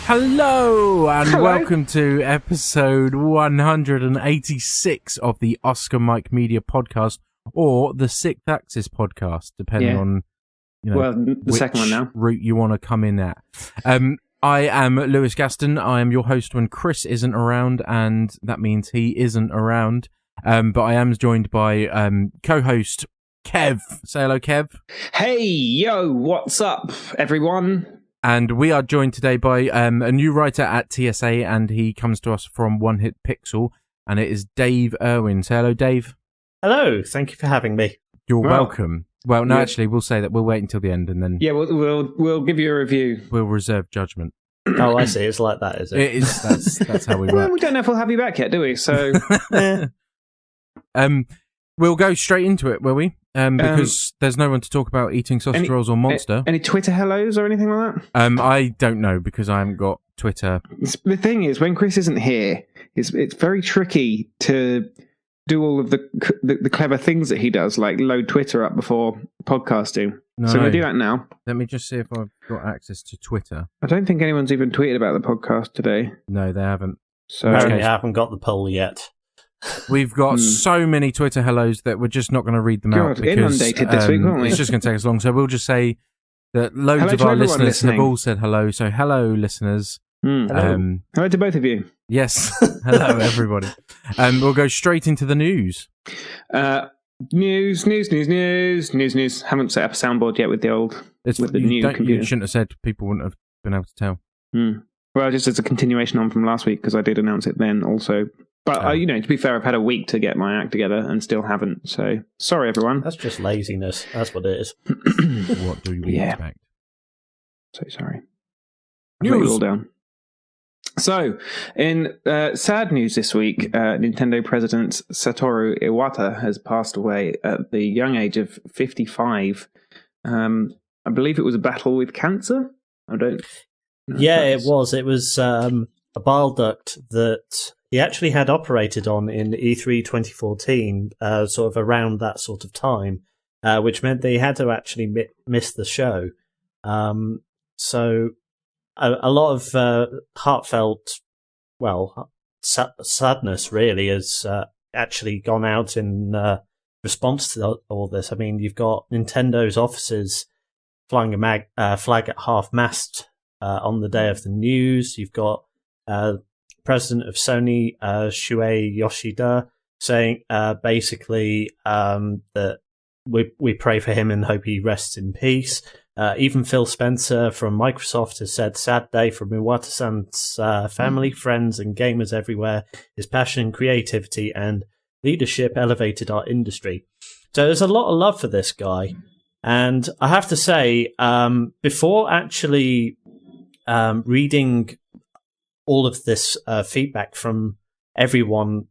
Hello and Hello. welcome to episode 186 of the Oscar Mike Media podcast, or the TheSixthAxis podcast, depending on the which second one now. route you want to come in at. I am Lewis Gaston. I am your host when Chris isn't around, and that means he isn't around. But I am joined by co-host Kev. Say hello, Kev. Hey, yo, what's up, everyone? And we are joined today by a new writer at TSA, and he comes to us from One Hit Pixel, and it is Dave Irwin. Say hello, Dave. Hello, thank you for having me. You're welcome. Well, no, Yeah. actually, we'll say that we'll wait until the end, and then We'll give you a review. we'll reserve judgment. Oh, I see. It's like that, is it? It is. That's how we Well, work. we don't know if we'll have you back yet, do we? So, We'll go straight into it, will we? Because there's no one to talk about eating sausage rolls or Monster. any Twitter hellos or anything like that? I don't know because I haven't got Twitter. The thing is, when Chris isn't here, it's very tricky to do all of the clever things that he does, like load Twitter up before podcasting. No. So I'm going to do that now. Let me just see if I've got access to Twitter. I don't think anyone's even tweeted about the podcast today. No, they haven't. So Apparently, I haven't got the poll yet. We've got so many Twitter hellos that we're just not going to read them out God, because inundated this week, won't we? it's just going to take us long. So we'll just say that loads Hello of to our everyone listeners listening. have all said hello. So hello, listeners. Hello to both of you. Yes, hello everybody. We'll go straight into the news. News. Haven't set up a soundboard yet with the new You computer. shouldn't have said. People wouldn't have been able to tell. Well, just as a continuation on from last week, because I did announce it then also. But, to be fair, I've had a week to get my act together and still haven't. So, sorry, everyone. That's just laziness. That's what it is. What do we expect? So sorry. I've let you all down. So, in sad news this week, Nintendo President Satoru Iwata has passed away at the young age of 55. I believe it was a battle with cancer. I don't know. Yeah, it was. It was a bile duct that he actually had operated on in E3 2014, sort of around that sort of time, which meant they had to actually miss the show. So a lot of heartfelt, sadness really has actually gone out in response to all this. I mean, you've got Nintendo's offices flying a flag at half-mast on the day of the news. You've got president of Sony, Shuei Yoshida, saying basically that we pray for him and hope he rests in peace. Even Phil Spencer from Microsoft has said, "Sad day from Iwata-san's family, friends, and gamers everywhere. His passion, creativity, and leadership elevated our industry." So there's a lot of love for this guy. And I have to say, before actually reading all of this feedback from everyone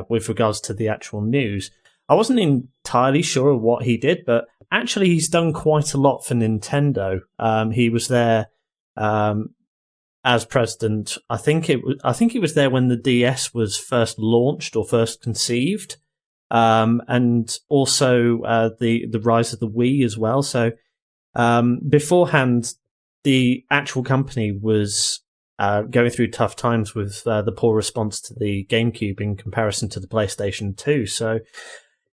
with regards to the actual news, I wasn't entirely sure of what he did, but actually he's done quite a lot for Nintendo. He was there as president. I think he was there when the DS was first launched or first conceived, and also the rise of the Wii as well. So beforehand, the actual company was going through tough times with the poor response to the GameCube in comparison to the PlayStation 2. So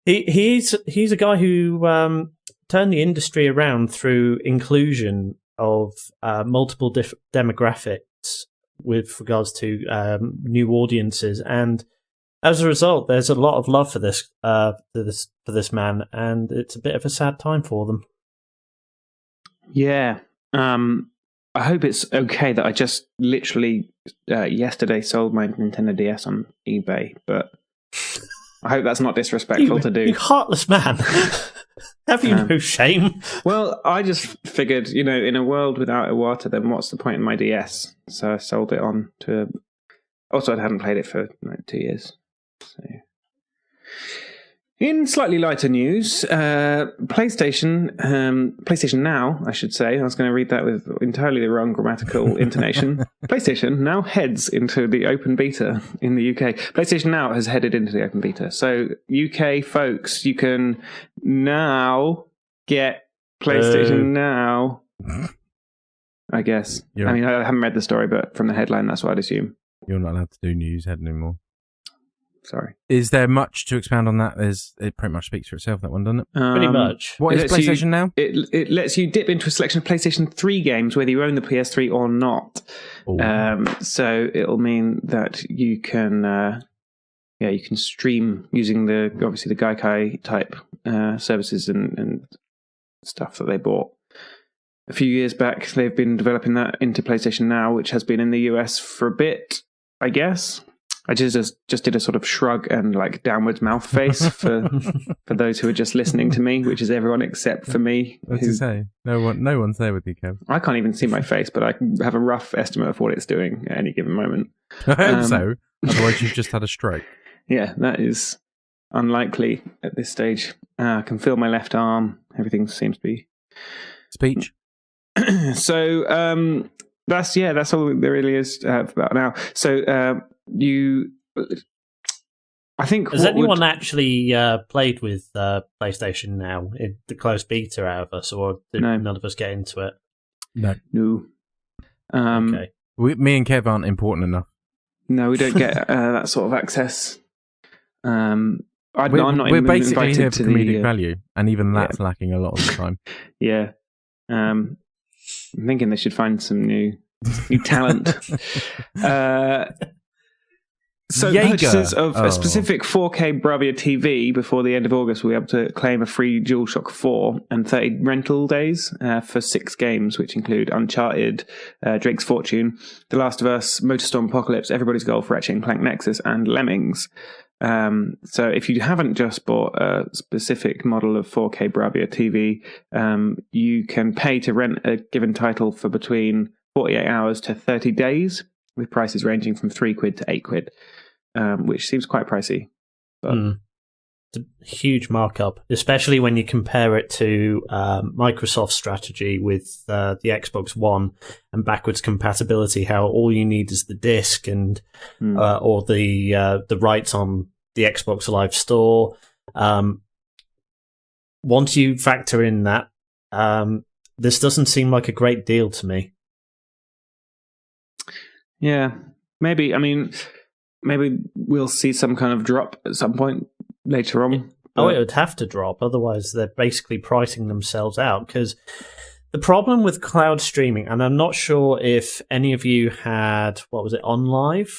he's a guy who turned the industry around through inclusion of multiple demographics with regards to new audiences, and as a result, there's a lot of love for this man, and it's a bit of a sad time for them. Yeah. I hope it's okay that I just literally yesterday sold my Nintendo DS on eBay, but I hope that's not disrespectful to do. You heartless man. Have you no shame? Well, I just figured, in a world without Iwata, then what's the point in my DS? So I sold it on to... Also, I hadn't played it for 2 years. So... In slightly lighter news, PlayStation Now, I should say, I was going to read that with entirely the wrong grammatical intonation. PlayStation now heads into the open beta in the UK. PlayStation Now has headed into the open beta. So, UK folks, you can now get PlayStation Now I guess. Yeah. I mean, I haven't read the story, but from the headline, that's what I'd assume. You're not allowed to do Newshead anymore. Sorry. Is there much to expand on that? It pretty much speaks for itself, that one, doesn't it? Pretty much. What is PlayStation now? It lets you dip into a selection of PlayStation 3 games, whether you own the PS3 or not. So it'll mean that you can, you can stream using the Gaikai type services and stuff that they bought a few years back. They've been developing that into PlayStation Now, which has been in the US for a bit, I guess. I just did a sort of shrug and like downwards mouth face for those who are just listening to me, which is everyone except for me. What's to say? No one's there with you, Kev. I can't even see my face, but I have a rough estimate of what it's doing at any given moment. I hope so. Otherwise, you've just had a stroke. Yeah, that is unlikely at this stage. I can feel my left arm. Everything seems to be speech. So that's all there really is about now. So. I think. Has anyone actually played with PlayStation Now in the closed beta out of us, or did none of us get into it? No. Okay. Me and Kev aren't important enough. No, we don't get that sort of access. I'm not we're even basically invited here to for comedic value, and even that's lacking a lot of the time. Yeah. I'm thinking they should find some new talent. So purchases of a specific 4K Bravia TV before the end of August will be able to claim a free DualShock 4 and 30 rental days for 6 games, which include Uncharted, Drake's Fortune, The Last of Us, MotorStorm Apocalypse, Everybody's Golf, Ratchet & Clank Nexus, and Lemmings. So if you haven't just bought a specific model of 4K Bravia TV, you can pay to rent a given title for between 48 hours to 30 days, with prices ranging from £3 to £8, which seems quite pricey. But it's a huge markup, especially when you compare it to Microsoft's strategy with the Xbox One and backwards compatibility. How all you need is the disc and or the rights on the Xbox Live Store. Once you factor in that, this doesn't seem like a great deal to me. Yeah, maybe. I mean, maybe we'll see some kind of drop at some point later on. It would have to drop. Otherwise, they're basically pricing themselves out. Because the problem with cloud streaming, and I'm not sure if any of you had, OnLive?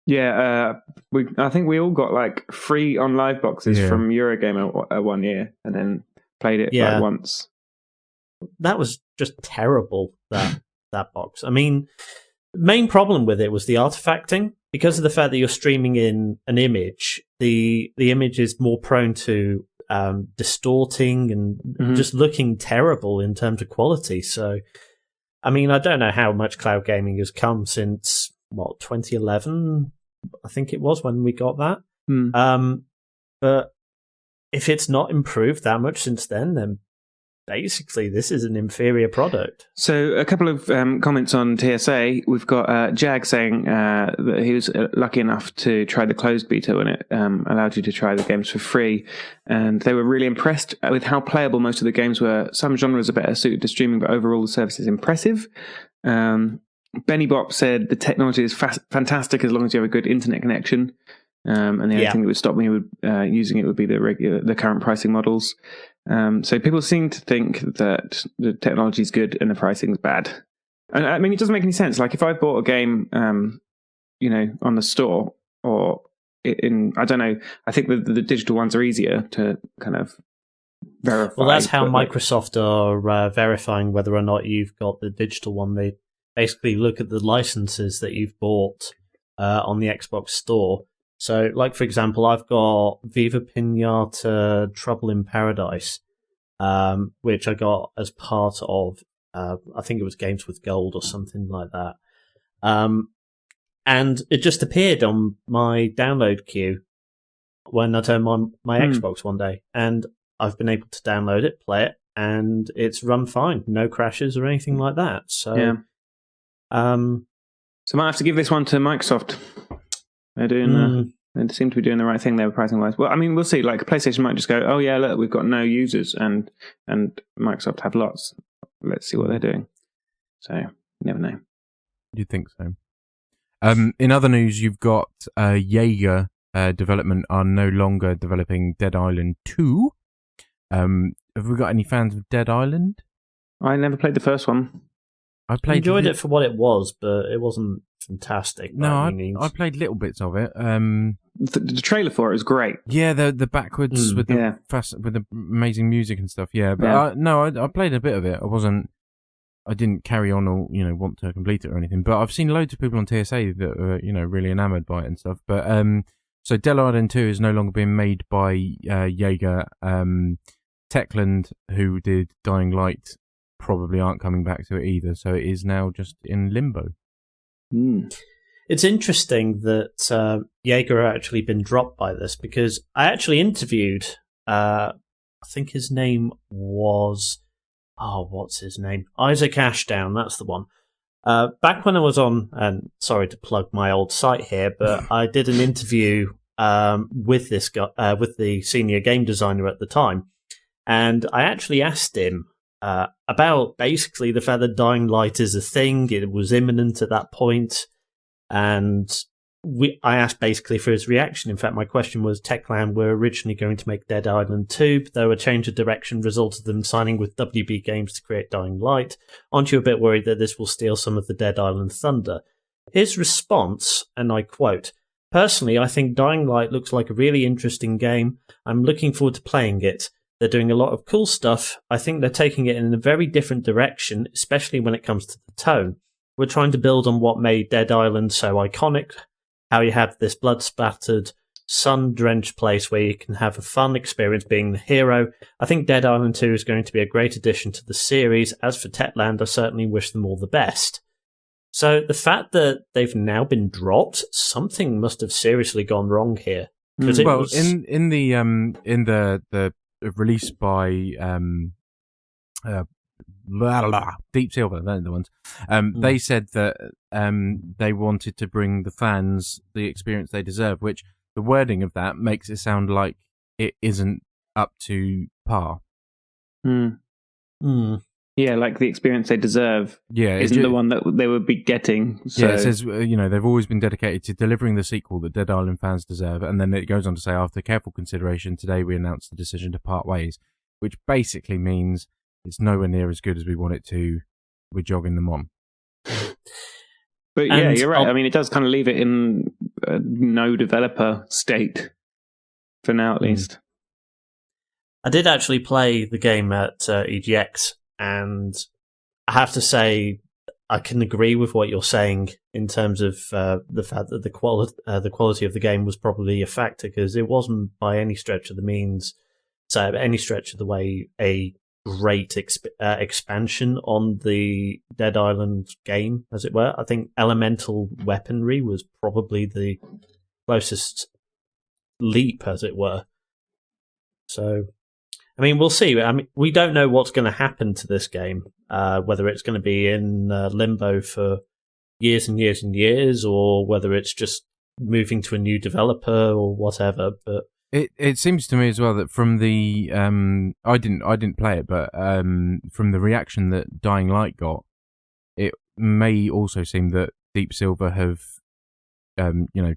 Yeah, I think we all got like free OnLive boxes from Eurogamer 1 year and then played it like once. That was just terrible, that box. I mean, the main problem with it was the artifacting. Because of the fact that you're streaming in an image, the image is more prone to distorting and just looking terrible in terms of quality. So, I mean, I don't know how much cloud gaming has come since, 2011, I think it was when we got that. But if it's not improved that much since then basically, this is an inferior product. So a couple of comments on TSA. We've got Jag saying that he was lucky enough to try the closed beta when it allowed you to try the games for free. And they were really impressed with how playable most of the games were. Some genres are better suited to streaming, but overall the service is impressive. Benny Bop said the technology is fantastic as long as you have a good internet connection. And the only thing that would stop me using it would be the current pricing models. So people seem to think that the technology is good and the pricing is bad. And I mean, it doesn't make any sense. Like if I bought a game, on the store or I don't know, I think the digital ones are easier to kind of verify. Well, that's how Microsoft are verifying whether or not you've got the digital one. They basically look at the licenses that you've bought on the Xbox Store. So, like, for example, I've got Viva Pinata Trouble in Paradise, which I got as part of, I think it was Games with Gold or something like that. And it just appeared on my download queue when I turned on my Xbox one day. And I've been able to download it, play it, and it's run fine. No crashes or anything like that. So, so I might have to give this one to Microsoft. They're doing. They seem to be doing the right thing there, pricing wise. Well, I mean, we'll see. Like PlayStation might just go, "Oh yeah, look, we've got no users," and Microsoft have lots. Let's see what they're doing. So You never know. You'd think so. In other news, you've got Jaeger development are no longer developing Dead Island 2. Have we got any fans of Dead Island? I never played the first one. I enjoyed it for what it was, but it wasn't fantastic. No, I played little bits of it. The trailer for it was great. Yeah, the backwards with the amazing music and stuff. Yeah, but I played a bit of it. I didn't carry on or want to complete it or anything. But I've seen loads of people on TSA that are really enamored by it and stuff. But so Dead Island 2 is no longer being made by Jaeger. Techland, who did Dying Light, probably aren't coming back to it either. So it is now just in limbo. It's interesting that Jaeger have actually been dropped by this, because I actually interviewed, I think his name was, what's his name? Isaac Ashdown, that's the one. Back when I was on, and sorry to plug my old site here, but I did an interview with this guy, with the senior game designer at the time, and I actually asked him about basically the fact that Dying Light is a thing. It was imminent at that point, and I asked basically for his reaction. In fact, my question was, Techland were originally going to make Dead Island 2, but though a change of direction resulted in them signing with WB Games to create Dying Light. Aren't you a bit worried that this will steal some of the Dead Island thunder? His response, and I quote, "Personally, I think Dying Light looks like a really interesting game. I'm looking forward to playing it. They're doing a lot of cool stuff. I think they're taking it in a very different direction, especially when it comes to the tone. We're trying to build on what made Dead Island so iconic, how you have this blood-splattered, sun-drenched place where you can have a fun experience being the hero. I think Dead Island 2 is going to be a great addition to the series. As for Techland, I certainly wish them all the best." So the fact that they've now been dropped, something must have seriously gone wrong here. In the release by Deep Silver, they're the ones. They said that they wanted to bring the fans the experience they deserve, which the wording of that makes it sound like it isn't up to par. Yeah, like the experience they deserve isn't the one that they would be getting. So. Yeah, it says, they've always been dedicated to delivering the sequel that Dead Island fans deserve. And then it goes on to say, after careful consideration, today we announced the decision to part ways, which basically means it's nowhere near as good as we want it to. We're jogging them on. But yeah, you're right. I mean, it does kind of leave it in a no developer state for now, at least. I did actually play the game at EGX, and I have to say I can agree with what you're saying in terms of the fact that the quality of the game was probably a factor, because it wasn't by any stretch of the means, any stretch of the way, a great expansion on the Dead Island game, as it were. I think elemental weaponry was probably the closest leap, as it were. So, I mean, we'll see. I mean, we don't know what's going to happen to this game, whether it's going to be in limbo for years and years and years, or whether it's just moving to a new developer or whatever. But it seems to me as well that from the I didn't play it, but from the reaction that Dying Light got, it may also seem that Deep Silver have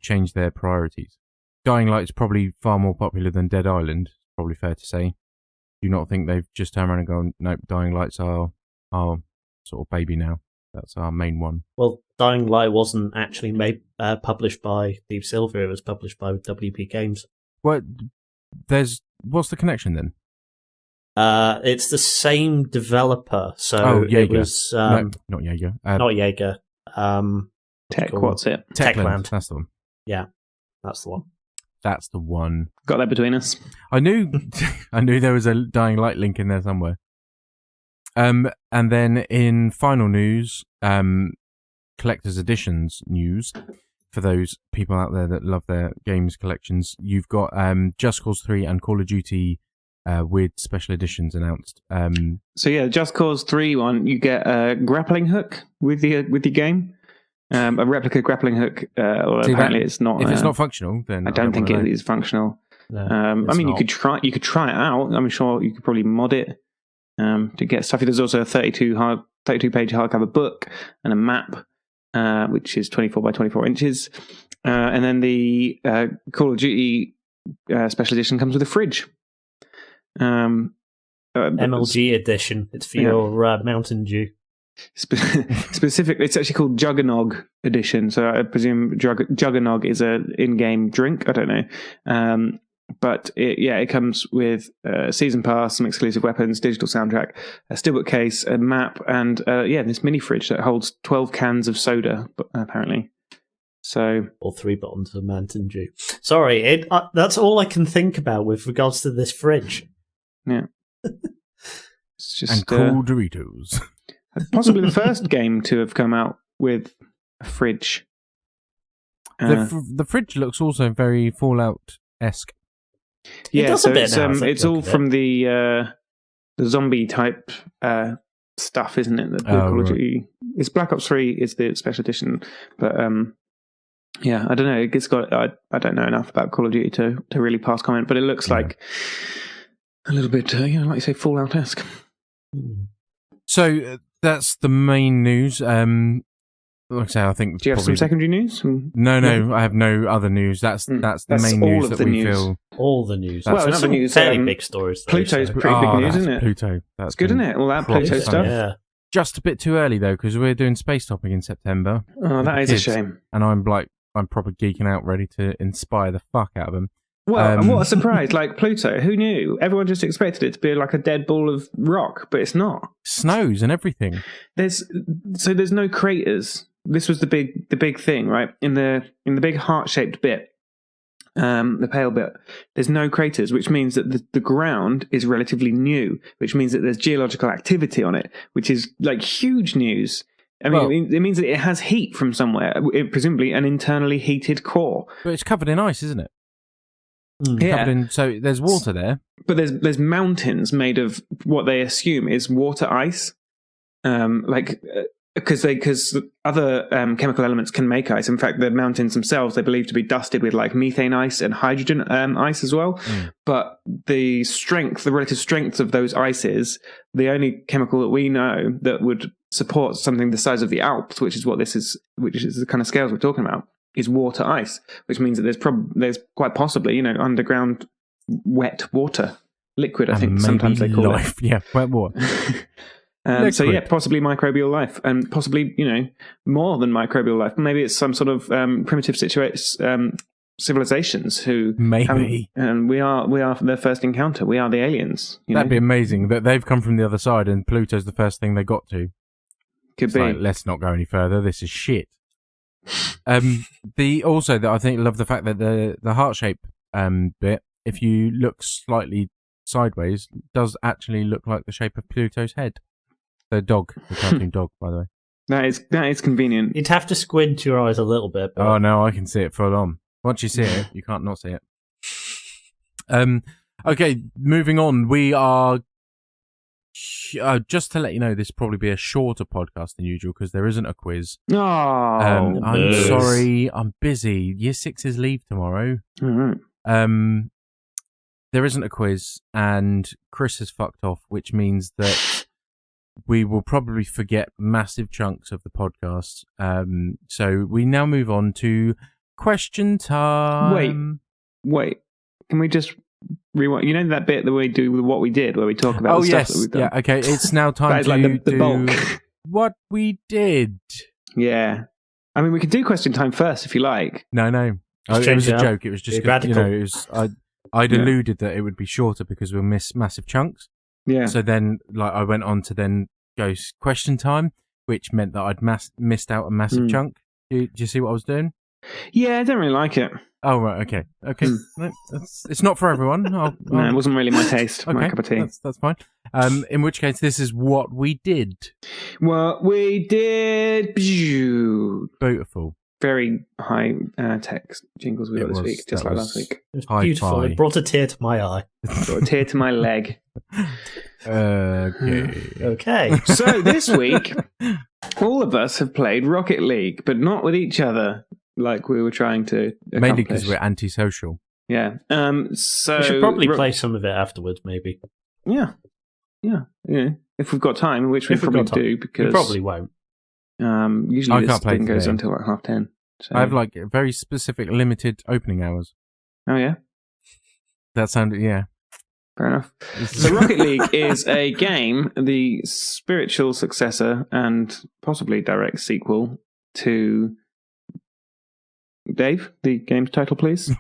changed their priorities. Dying Light is probably far more popular than Dead Island. Probably fair to say. Do you not think they've just turned around and gone, nope, Dying Light's our sort of baby now? That's our main one. Well, Dying Light wasn't actually published by Deep Silver. It was published by WB Games. What's the connection then? It's the same developer. So it was no, not Jaeger. Not Jaeger. What's it? Techland. That's the one. Yeah, that's the one. That's the one. Got that between us. I knew there was a Dying Light link in there somewhere. And then in final news, collector's editions news, for those people out there that love their games collections, you've got Just Cause 3 and Call of Duty with special editions announced. So yeah, Just Cause 3 one, you get a grappling hook with your game. A replica grappling hook. Apparently, it's not. If it's not functional, then I don't think it is functional. No, I mean, you could try it out. I'm sure you could probably mod it to get stuff. There's also a 32 32-page hardcover book and a map, which is 24 by 24 inches. And then the Call of Duty special edition comes with a fridge. MLG edition. It's for your Mountain Dew. Specifically, it's actually called Juggernog edition. So I presume Juggernog is an in-game drink. I don't know. But it comes with a season pass, some exclusive weapons, digital soundtrack, a steelbook case, a map, and this mini fridge that holds 12 cans of soda, apparently. So, or 3 bottles of Mountain Dew. Sorry, that's all I can think about with regards to this fridge. Yeah. It's just, and cool Doritos. Possibly the first game to have come out with a fridge. The fridge looks also very Fallout-esque. Yeah, so it's all from the zombie type stuff, isn't it? The Call of Duty. It's Black Ops 3 is the special edition, but I don't know. It's got I don't know enough about Call of Duty to really pass comment, but it looks like a little bit, like you say, Fallout-esque. So that's the main news. Like I say, I think. Do you have some secondary news? No, I have no other news. That's the main news that we feel. All the news. Well, another news. Fairly big stories. Pluto's pretty big news, isn't it? Pluto. That's good, isn't it? All that Pluto stuff. Yeah. Just a bit too early though, because we're doing space topic in September. Oh, that is a shame. And I'm proper geeking out, ready to inspire the fuck out of them. Well, and what a surprise! Like Pluto, who knew? Everyone just expected it to be like a dead ball of rock, but it's not. Snows and everything. There's no craters. This was the big thing, right? In the big heart-shaped bit, the pale bit, there's no craters, which means that the ground is relatively new, which means that there's geological activity on it, which is like huge news. I mean, it means that it has heat from somewhere, presumably an internally heated core. But it's covered in ice, isn't it? Yeah. So there's water there. But there's mountains made of what they assume is water ice, because other chemical elements can make ice. In fact, the mountains themselves they believe to be dusted with like methane ice and hydrogen ice as well. But the relative strength of those ices, the only chemical that we know that would support something the size of the Alps, which is the kind of scales we're talking about, is water ice, which means that there's quite possibly underground wet water, liquid. I think sometimes they call it. Yeah, wet water. Possibly microbial life, and possibly more than microbial life. Maybe it's some sort of primitive civilizations who maybe, and we are their first encounter. We are the aliens. That'd be amazing that they've come from the other side, and Pluto's the first thing they got to. Could be. Let's not go any further. This is shit. I love the fact that the heart shape bit, if you look slightly sideways, does actually look like the shape of Pluto's head. The cartoon dog, by the way. That is convenient. You'd have to squint your eyes a little bit. But... Oh no, I can see it full on. Once you see it, you can't not see it. Okay, moving on. We are just to let you know, this will probably be a shorter podcast than usual because there isn't a quiz. Oh, I'm sorry, I'm busy. Year 6's leave tomorrow. Mm-hmm. There isn't a quiz, and Chris has fucked off, which means that we will probably forget massive chunks of the podcast. So we now move on to question time. Wait. Can we just rewind? You know that bit that we do with what we did, where we talk about the stuff that we've done? Yeah, okay. It's now time to like the bulk. What we did. Yeah. I mean, we could do question time first if you like. No. It was a joke. It was just, I'd alluded that it would be shorter because we'll miss massive chunks. Yeah. So then, I went on to then go question time, which meant that I'd missed out a massive chunk. Do you see what I was doing? Yeah, I don't really like it. Oh, right, okay. No, it's not for everyone. No, it wasn't really my taste, my cup of tea. That's fine. In which case, this is what we did. What we did. Beautiful. Very high tech jingles we got this week, just like last week. It was beautiful. It brought a tear to my eye. Brought a tear to my leg. Okay. So this week, all of us have played Rocket League, but not with each other, like we were trying to accomplish. Mainly because we're antisocial. Yeah. So we should probably play some of it afterwards, maybe. Yeah. if we've got time, which we If we've probably got time. do, because We probably won't. usually I this can't play thing goes today. until like 10:30. So. I have like very specific limited opening hours. Oh yeah, That sounded, yeah. fair enough. So Rocket League is a game, the spiritual successor and possibly direct sequel to Dave. The game's title, please.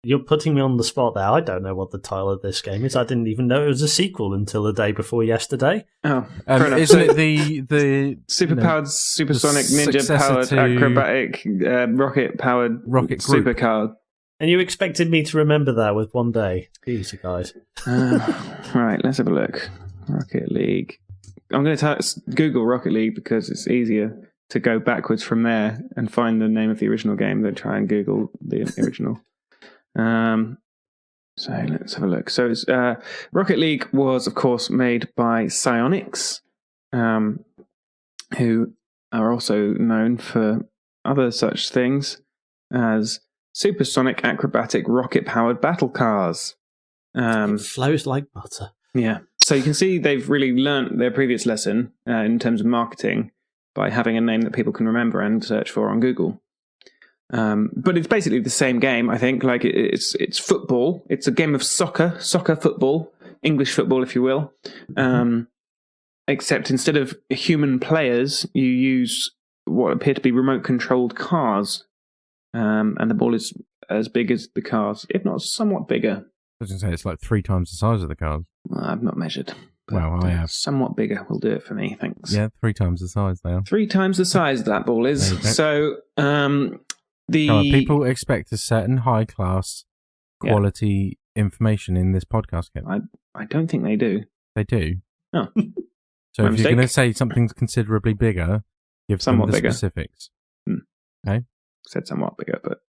You're putting me on the spot there. I don't know what the title of this game is. I didn't even know it was a sequel until the day before yesterday. Oh, fair enough. Isn't it the superpowered, supersonic, ninja successor powered, to acrobatic, rocket powered, Rocket Group? supercar? And you expected me to remember that with one day. Jeez, you guys. Right, let's have a look. Rocket League. I'm going to Google Rocket League because it's easier to go backwards from there and find the name of the original game than try and Google the original. So let's have a look. So it's, Rocket League was, of course, made by Psyonix, who are also known for other such things as supersonic, acrobatic, rocket-powered battle cars. It flows like butter. Yeah. So you can see they've really learnt their previous lesson in terms of marketing by having a name that people can remember and search for on Google. But it's basically the same game, I think. Like it's football. It's a game of soccer football, English football, if you will. Except instead of human players, you use what appear to be remote-controlled cars. And the ball is as big as the cars, if not somewhat bigger. I was going to say it's like 3 times the size of the cars. Well, I've not measured. But Well, I have. somewhat bigger will do it for me, thanks. Yeah, 3 times the size they are. 3 times the size that ball is. There you go. So, the Come on, people expect a certain high-class quality information in this podcast, Kev. I don't think they do. They do. Oh. So My if mistake. you're going to say something's considerably bigger, give Somewhat them the bigger. specifics. Said somewhat bigger, but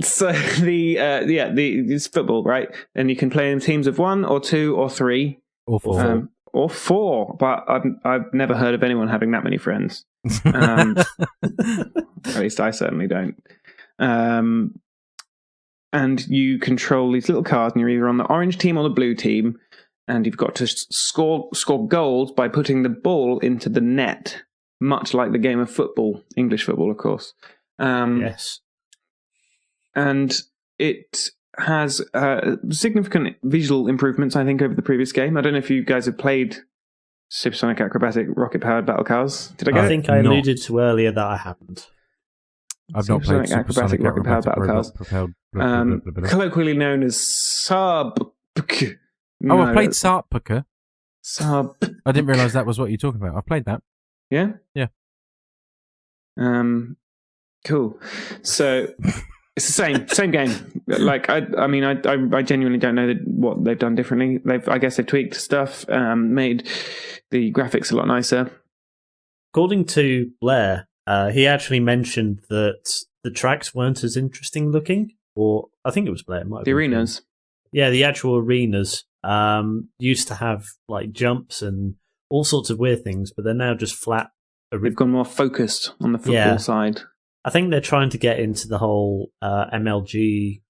so it's football, right? And you can play in teams of 1 or 2 or 3 Or 4. or 4. But I've never heard of anyone having that many friends. At least I certainly don't. And you control these little cars, and you're either on the orange team or the blue team, and you've got to score goals by putting the ball into the net. Much like the game of football, English football, of course. Yes. And it has significant visual improvements, I think, over the previous game. I don't know if you guys have played Supersonic Acrobatic Rocket-Powered Battle Cars. Did I get I it? think I alluded to earlier that I haven't. I've not played Supersonic Acrobatic Rocket-Powered Battle Cars. Colloquially known as Sub... Oh, I've played Sarpaka. Sub... I didn't realise that was what you're talking about. I've played that. Yeah? Yeah. Cool. So it's the same game. Like I genuinely don't know what they've done differently. I guess they've tweaked stuff, made the graphics a lot nicer. According to Blair, he actually mentioned that the tracks weren't as interesting looking, or I think it was Blair. It might have The been arenas. Yeah, the actual arenas used to have like jumps and all sorts of weird things, but they're now just flat. They've gone more focused on the football side. I think they're trying to get into the whole MLG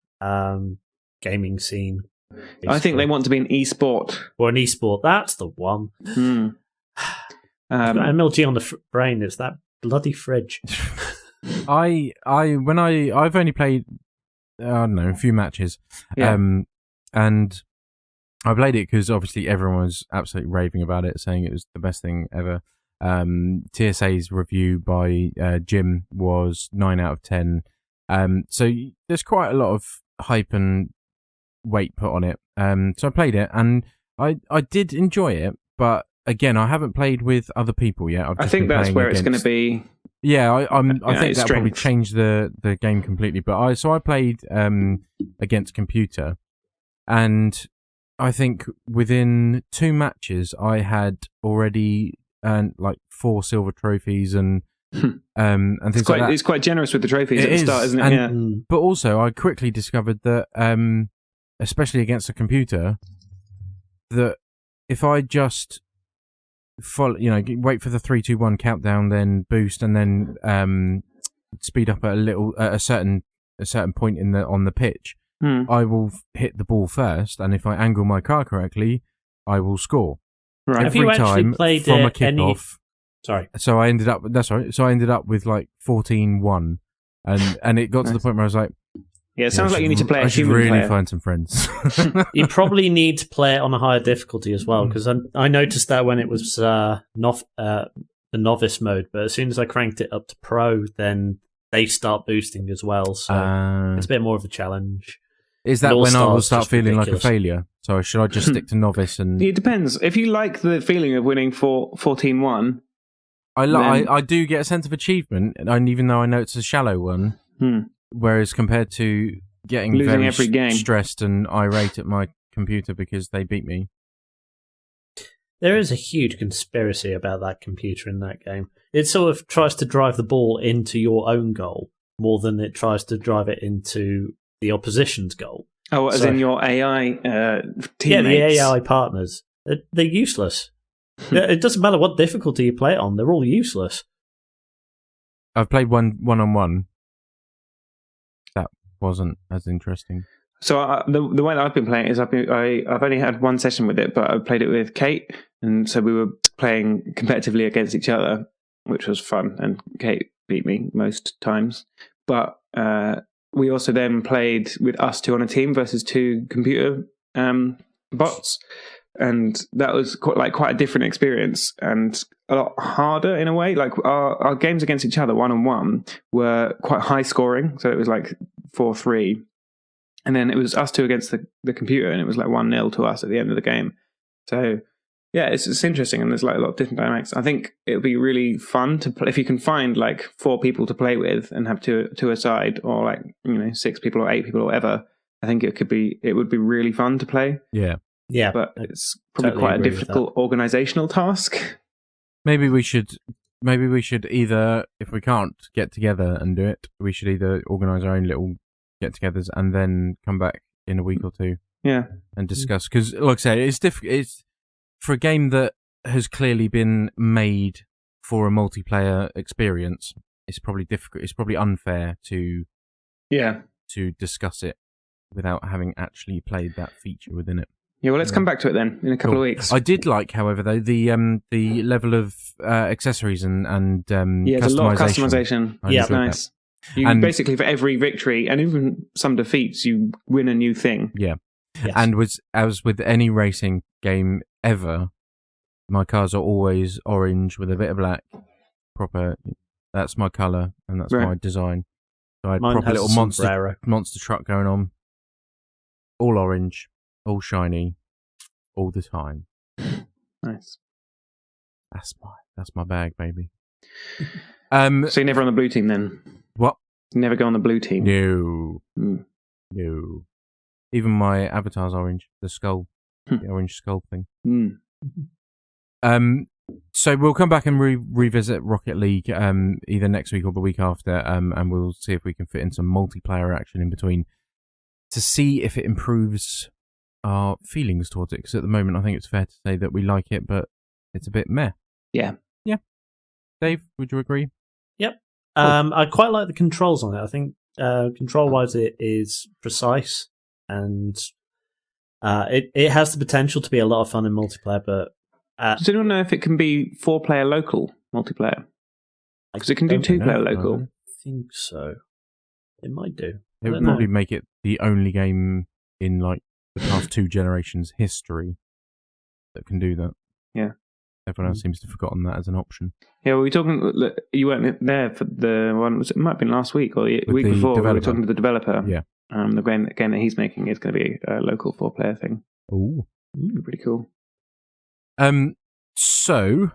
gaming scene. Basically. I think they want to be an e-sport. Or an e-sport. That's the one. I've got MLG on the brain. It's that bloody fridge. I've only played I don't know, a few matches. Yeah. And I played it because obviously everyone was absolutely raving about it, saying it was the best thing ever. TSA's review by Jim was 9 out of 10. So there's quite a lot of hype and weight put on it. So I played it and I did enjoy it, but again, I haven't played with other people yet. I think that's where it's going to be. Yeah, I think that probably strength. changed the game completely. But I played against computer, and I think within 2 matches I had already earned like 4 silver trophies and things like that. It's quite generous with the trophies at the start, isn't it? And, but also, I quickly discovered that, especially against a computer, that if I just follow, wait for the 3, 2, 1 countdown, then boost, and then speed up at a certain point on the pitch, I will hit the ball first, and if I angle my car correctly, I will score. Right. Have you Every actually time played from a any? kickoff. Sorry. So I ended up. That's right. So I ended up with like 14-1, and it got to the point where I was like, Yeah, it sounds like you need to play a I should human really player. find some friends. You probably need to play it on a higher difficulty as well, because I noticed that when it was the novice mode, but as soon as I cranked it up to pro, then they start boosting as well. So it's a bit more of a challenge. Is that And when I will All-Stars start just feeling ridiculous. like a failure? So should I just stick to novice? And It depends. If you like the feeling of winning 14-1, I do get a sense of achievement, and even though I know it's a shallow one, whereas compared to getting losing very every game, stressed and irate at my computer because they beat me. There is a huge conspiracy about that computer in that game. It sort of tries to drive the ball into your own goal more than it tries to drive it into the opposition's goal. Oh, as in your AI teammates? Yeah, the AI partners. They're useless. It doesn't matter what difficulty you play it on, they're all useless. I've played one-on-one. That wasn't as interesting. So the way that I've been playing is I've only had one session with it, but I played it with Kate, and so we were playing competitively against each other, which was fun. And Kate beat me most times, but we also then played with us two on a team versus two computer bots, and that was quite a different experience and a lot harder in a way. Like our games against each other one-on-one were quite high scoring, so it was like 4-3. And then it was us two against the computer, and it was like 1-0 to us at the end of the game. So, yeah, it's interesting, and there's like a lot of different dynamics. I think it would be really fun to play if you can find like 4 people to play with and have two aside, or like 6 people or 8 people or whatever. I think it would be really fun to play. Yeah, but it's probably quite a difficult organizational task. Maybe we should either, if we can't get together and do it, we should either organise our own little get-togethers and then come back in a week or two, and discuss. Because, like I say, it's difficult. It's for a game that has clearly been made for a multiplayer experience. It's probably difficult. It's probably unfair to discuss it without having actually played that feature within it. Yeah, well, let's come back to it then in a couple of weeks. I did like, however, though, the level of accessories and customization. There's a lot of customization. Yeah, nice. You basically, for every victory and even some defeats, you win a new thing. Yeah. Yes. And as with any racing game ever, my cars are always orange with a bit of black. Proper, that's my colour and that's my design. So I had proper little monster truck going on. All orange, all shiny, all the time. Nice. That's my bag, baby. So you're never on the blue team then? What? Never go on the blue team? No. No. Even my avatar's orange. The skull. The orange skull thing. So we'll come back and revisit Rocket League either next week or the week after, and we'll see if we can fit in some multiplayer action in between to see if it improves our feelings towards it. Because at the moment, I think it's fair to say that we like it, but it's a bit meh. Yeah. Dave, would you agree? Yep. I quite like the controls on it. I think control-wise it is precise, and it has the potential to be a lot of fun in multiplayer, but... Does anyone know if it can be 4-player local multiplayer? Because it can do 2-player local. I think so. It might do. It would probably make it the only game in like the past 2 generations' history that can do that. Yeah. Everyone else seems to have forgotten that as an option. Yeah, well, we're talking. You weren't there for the one. It might have been last week or the week before. Developer. We were talking to the developer. Yeah. The game that he's making is going to be a local 4-player thing. Ooh. Pretty cool. So,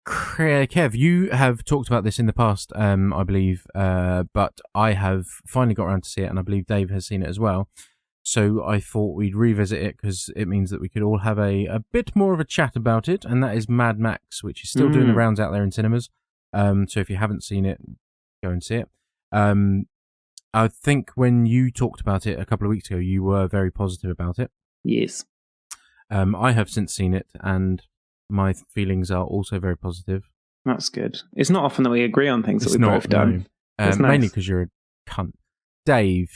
Kev, you have talked about this in the past, I believe, but I have finally got around to see it, and I believe Dave has seen it as well. So I thought we'd revisit it because it means that we could all have a bit more of a chat about it, and that is Mad Max, which is still doing the rounds out there in cinemas. So if you haven't seen it, go and see it. I think when you talked about it a couple of weeks ago, you were very positive about it. Yes. I have since seen it, and my feelings are also very positive. That's good. It's not often that we agree on things that we've both done. No. Mainly because you're a cunt. Dave.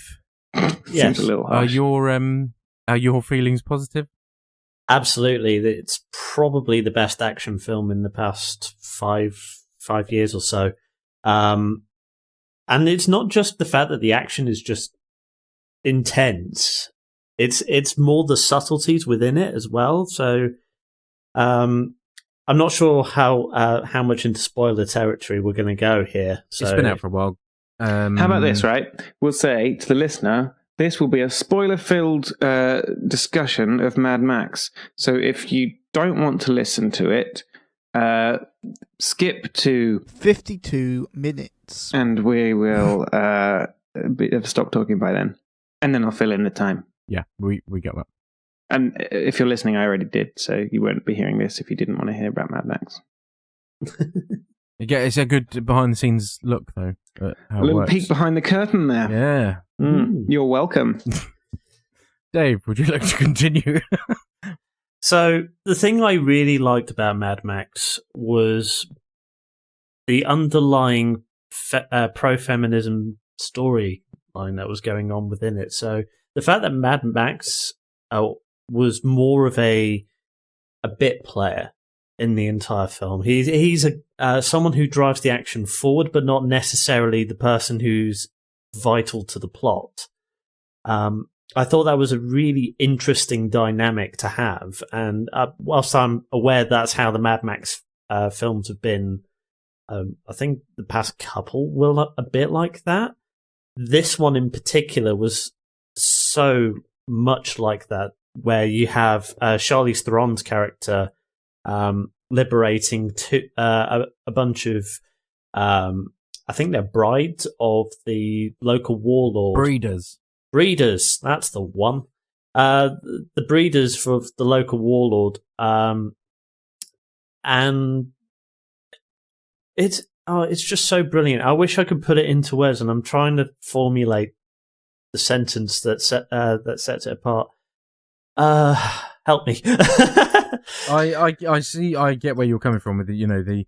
Yes. Seems a little harsh. Are your feelings positive? Absolutely, it's probably the best action film in the past five years or so. And it's not just the fact that the action is just intense; it's more the subtleties within it as well. So, I'm not sure how much into spoiler territory we're going to go here. So, it's been out for a while. How about this, right? We'll say to the listener, this will be a spoiler-filled discussion of Mad Max. So if you don't want to listen to it, skip to 52 minutes. And we will have stopped talking by then. And then I'll fill in the time. Yeah, we get that. And if you're listening, I already did, so you won't be hearing this if you didn't want to hear about Mad Max. It's a good behind-the-scenes look, though. At how A little it works. peek behind the curtain there. Yeah. You're welcome. Dave, would you like to continue? So the thing I really liked about Mad Max was the underlying pro-feminism storyline that was going on within it. So the fact that Mad Max was more of a bit player in the entire film. He's someone who drives the action forward, but not necessarily the person who's vital to the plot. I thought that was a really interesting dynamic to have, and whilst I'm aware that's how the Mad Max films have been, I think the past couple were a bit like that. This one in particular was so much like that, where you have Charlize Theron's character liberating a bunch of, I think they're brides of the local warlord. Breeders, that's the one. The breeders for the local warlord. And it's just so brilliant. I wish I could put it into words, and I'm trying to formulate the sentence that sets it apart. Help me. I see. I get where you're coming from with the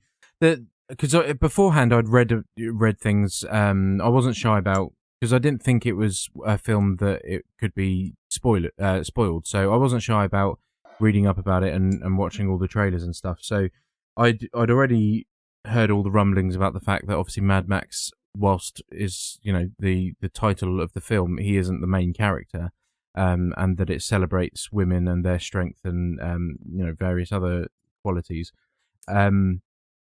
because beforehand I'd read things. I wasn't shy about, because I didn't think it was a film that it could be spoiled. So I wasn't shy about reading up about it and watching all the trailers and stuff. So I'd already heard all the rumblings about the fact that obviously Mad Max, whilst is the title of the film, he isn't the main character, and that it celebrates women and their strength and various other qualities.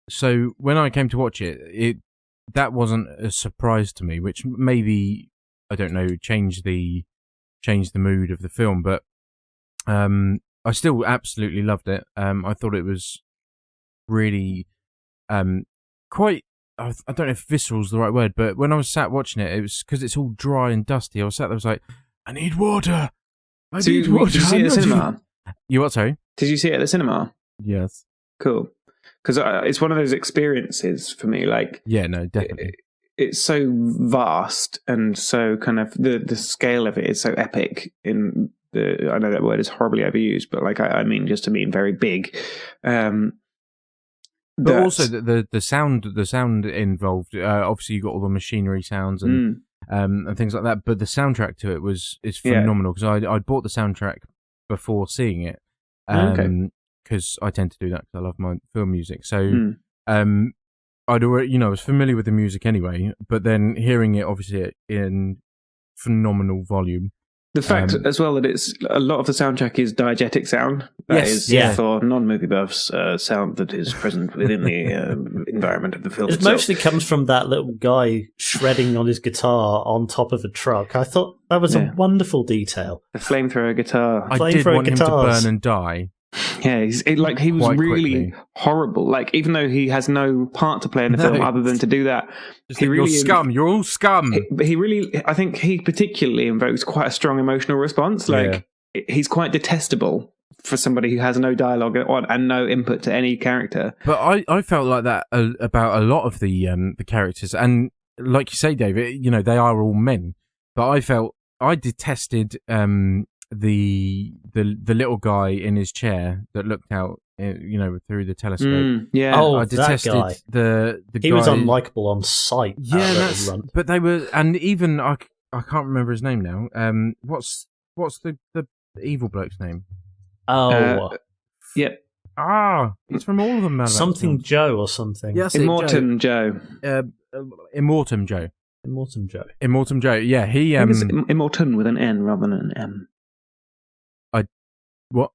So when I came to watch it, that wasn't a surprise to me, which maybe, I don't know, changed the mood of the film, but I still absolutely loved it. I thought it was really quite, I don't know if visceral is the right word, but when I was sat watching it, it was because it's all dry and dusty. I was sat there, I was like, I need water. I need water. Did you see it at the cinema? You what, sorry? Did you see it at the cinema? Yes. Cool. Because it's one of those experiences for me, like... Yeah, no, definitely. It's so vast, and so kind of... The scale of it is so epic. I know that word is horribly overused, but I mean just to mean very big. But also the sound involved. Obviously, you got all the machinery sounds and things like that. But the soundtrack to it is phenomenal, because I bought the soundtrack before seeing it. Because I tend to do that because I love my film music. So I'd already, was familiar with the music anyway, but then hearing it obviously in phenomenal volume. The fact as well that it's a lot of the soundtrack is diegetic sound. That is for non-movie buffs, sound that is present within the environment of the film. It mostly comes from that little guy shredding on his guitar on top of a truck. I thought that was a wonderful detail. The flamethrower guitar. I did want him to burn and die. Yeah, he was really quickly. horrible. Like, even though he has no part to play in the film other than to do that, you're scum. You're all scum. He really, I think he particularly invokes quite a strong emotional response. Like, he's quite detestable for somebody who has no dialogue and no input to any character. But I felt like that about a lot of the characters, and like you say, Dave, they are all men. But I detested the little guy in his chair that looked out, through the telescope. I detested that guy. He guy. Was unlikable on sight. Yeah, but they were, and even I can't remember his name now. What's the evil bloke's name? Oh, Yep. It's from all of them. something Joe or something. Yes, Immortan Joe. Immortan Joe. Immortan Joe. Immortan Joe. Yeah, he. I think it's Immortan with an N rather than an M. What?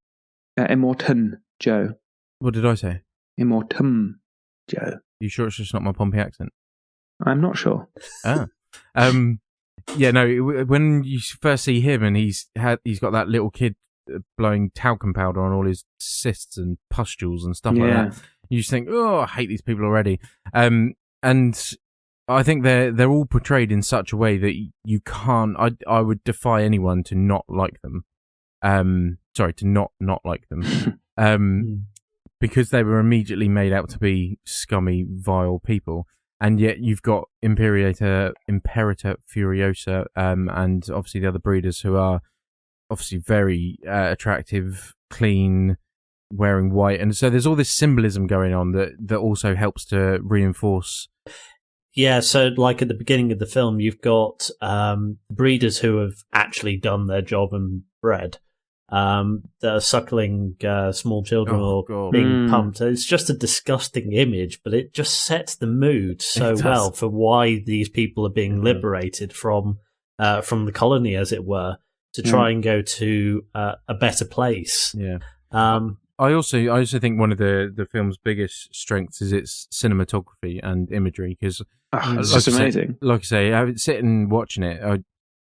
Immortan Joe. What did I say? Immortan Joe. You sure it's just not my Pompey accent? I'm not sure. Yeah, no. When you first see him, and he's got that little kid blowing talcum powder on all his cysts and pustules and stuff like that. You just think, oh, I hate these people already. And I think they're all portrayed in such a way that you can't. I would defy anyone to not like them. Sorry, to not like them. Because they were immediately made out to be scummy, vile people. And yet you've got Imperator Furiosa, and obviously the other breeders who are obviously very attractive, clean, wearing white. And so there's all this symbolism going on that also helps to reinforce. Yeah, so like at the beginning of the film, you've got breeders who have actually done their job and bred. They're suckling small children or being pumped. It's just a disgusting image, but it just sets the mood so well for why these people are being liberated from the colony, as it were, to try and go to a better place. Yeah. I also think one of the film's biggest strengths is its cinematography and imagery, because it's just amazing. Like I say, I was sitting watching it.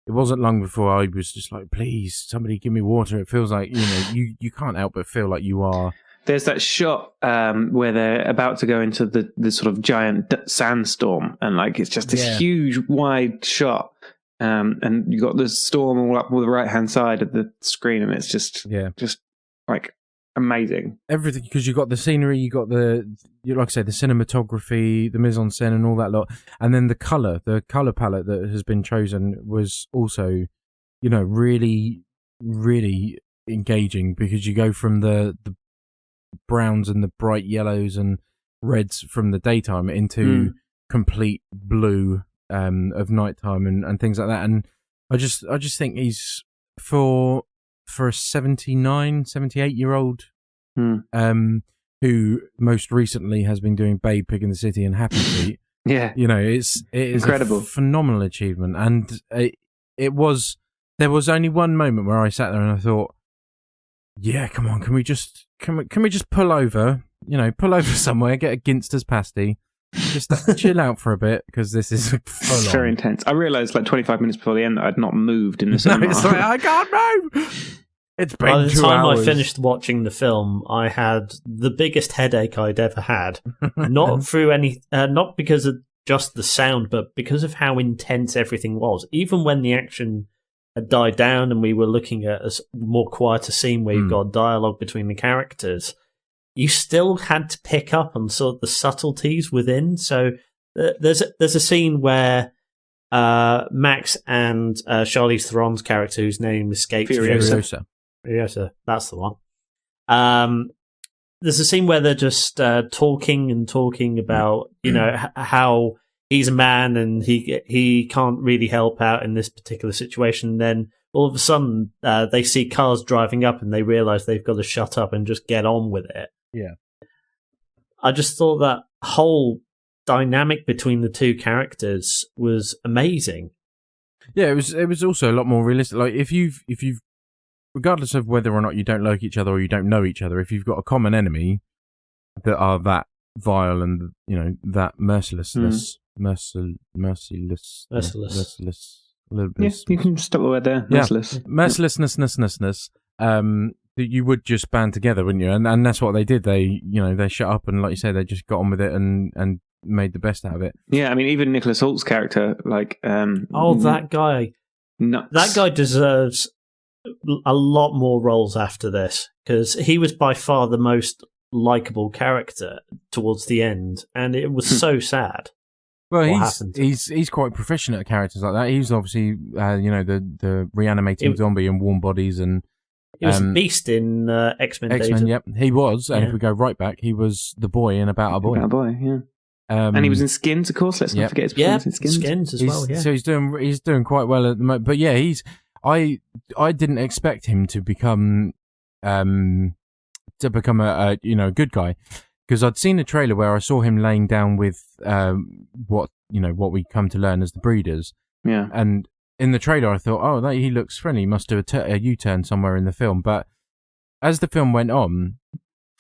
It wasn't long before I was just like, please, somebody give me water. It feels like, you can't help but feel like you are. There's that shot where they're about to go into the sort of giant sandstorm, and like it's just this huge wide shot, and you got the storm all up on the right hand side of the screen, and it's just like amazing. Everything, because you got the scenery, you got like I say, the cinematography, the mise en scène, and all that lot, and then the color palette that has been chosen was also, really, really engaging, because you go from the browns and the bright yellows and reds from the daytime into complete blue of nighttime and things like that. And I just think he's for a 78-year-old who most recently has been doing Babe, Pig in the City and Happy Feet. Yeah. It is incredible. A phenomenal achievement. And there was only one moment where I sat there and I thought, yeah, come on, can we just pull over, pull over somewhere, get a Ginster's pasty, just chill out for a bit, because this is full on. Very intense. I realised like 25 minutes before the end that I'd not moved in the cinema. No, it's like, I can't move. It's been 2 hours. By the time I finished watching the film, I had the biggest headache I'd ever had. Not because of just the sound, but because of how intense everything was. Even when the action had died down and we were looking at a more quieter scene where you've got dialogue between the characters, you still had to pick up on sort of the subtleties within. So there's a scene where Max and Charlize Theron's character, whose name escapes Furiosa. Furiosa, that's the one. There's a scene where they're just talking about, how he's a man and he can't really help out in this particular situation. And then all of a sudden, they see cars driving up and they realise they've got to shut up and just get on with it. Yeah. I just thought that whole dynamic between the two characters was amazing. Yeah, it was also a lot more realistic. Like if you've regardless of whether or not you don't like each other or you don't know each other, if you've got a common enemy that are that vile and that merciless. A little bit. Yeah, you can stop the word there. Merciless. Yeah. Mercilessness. That you would just band together, wouldn't you? And that's what they did. They they shut up and, like you say, they just got on with it and made the best out of it. Yeah, I mean, even Nicholas Holt's character, like that guy. Nuts. That guy deserves a lot more roles after this, because he was by far the most likable character towards the end, and it was so sad. Well, he's quite proficient at characters like that. He was obviously the reanimating zombie in Warm Bodies, and he was a beast in X-Men. X-Men, yep, he was. And if we go right back, he was the boy in About a Boy. About a Boy, yeah. And he was in Skins, of course. Let's not forget his performance in Skins as well. Yeah, so he's doing quite well at the moment. But yeah, I didn't expect him to become to become a good guy, because I'd seen a trailer where I saw him laying down with what we come to learn as the Breeders. Yeah. And in the trailer, I thought, he looks friendly. He must do a U-turn somewhere in the film. But as the film went on,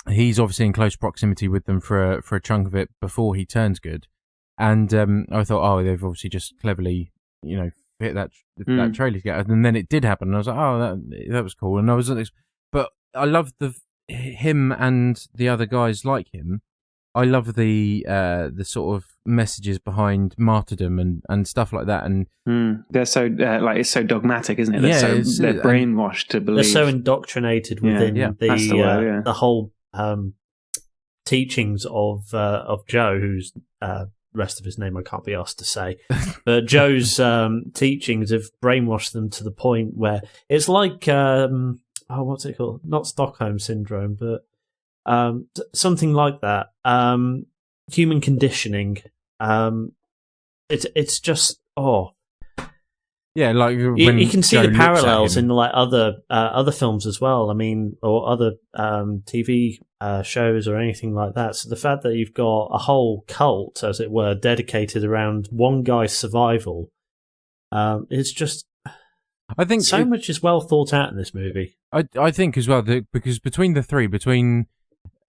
he's obviously in close proximity with them for a chunk of it before he turns good. And I thought, they've obviously just cleverly, fit that trailer together. And then it did happen. And I was like, that was cool. And but I loved him and the other guys like him. I love the sort of messages behind martyrdom and stuff like that. And they're so it's so dogmatic, isn't it? They're brainwashed to believe. They're so indoctrinated within the whole teachings of Joe, who's rest of his name I can't be asked to say, but Joe's teachings have brainwashed them to the point where it's like what's it called? Not Stockholm syndrome, but something like that. Human conditioning. It's just yeah, like you can see the parallels in like other films as well. I mean, or other TV shows or anything like that. So the fact that you've got a whole cult, as it were, dedicated around one guy's survival, is just. I think so much is well thought out in this movie. I think as well because between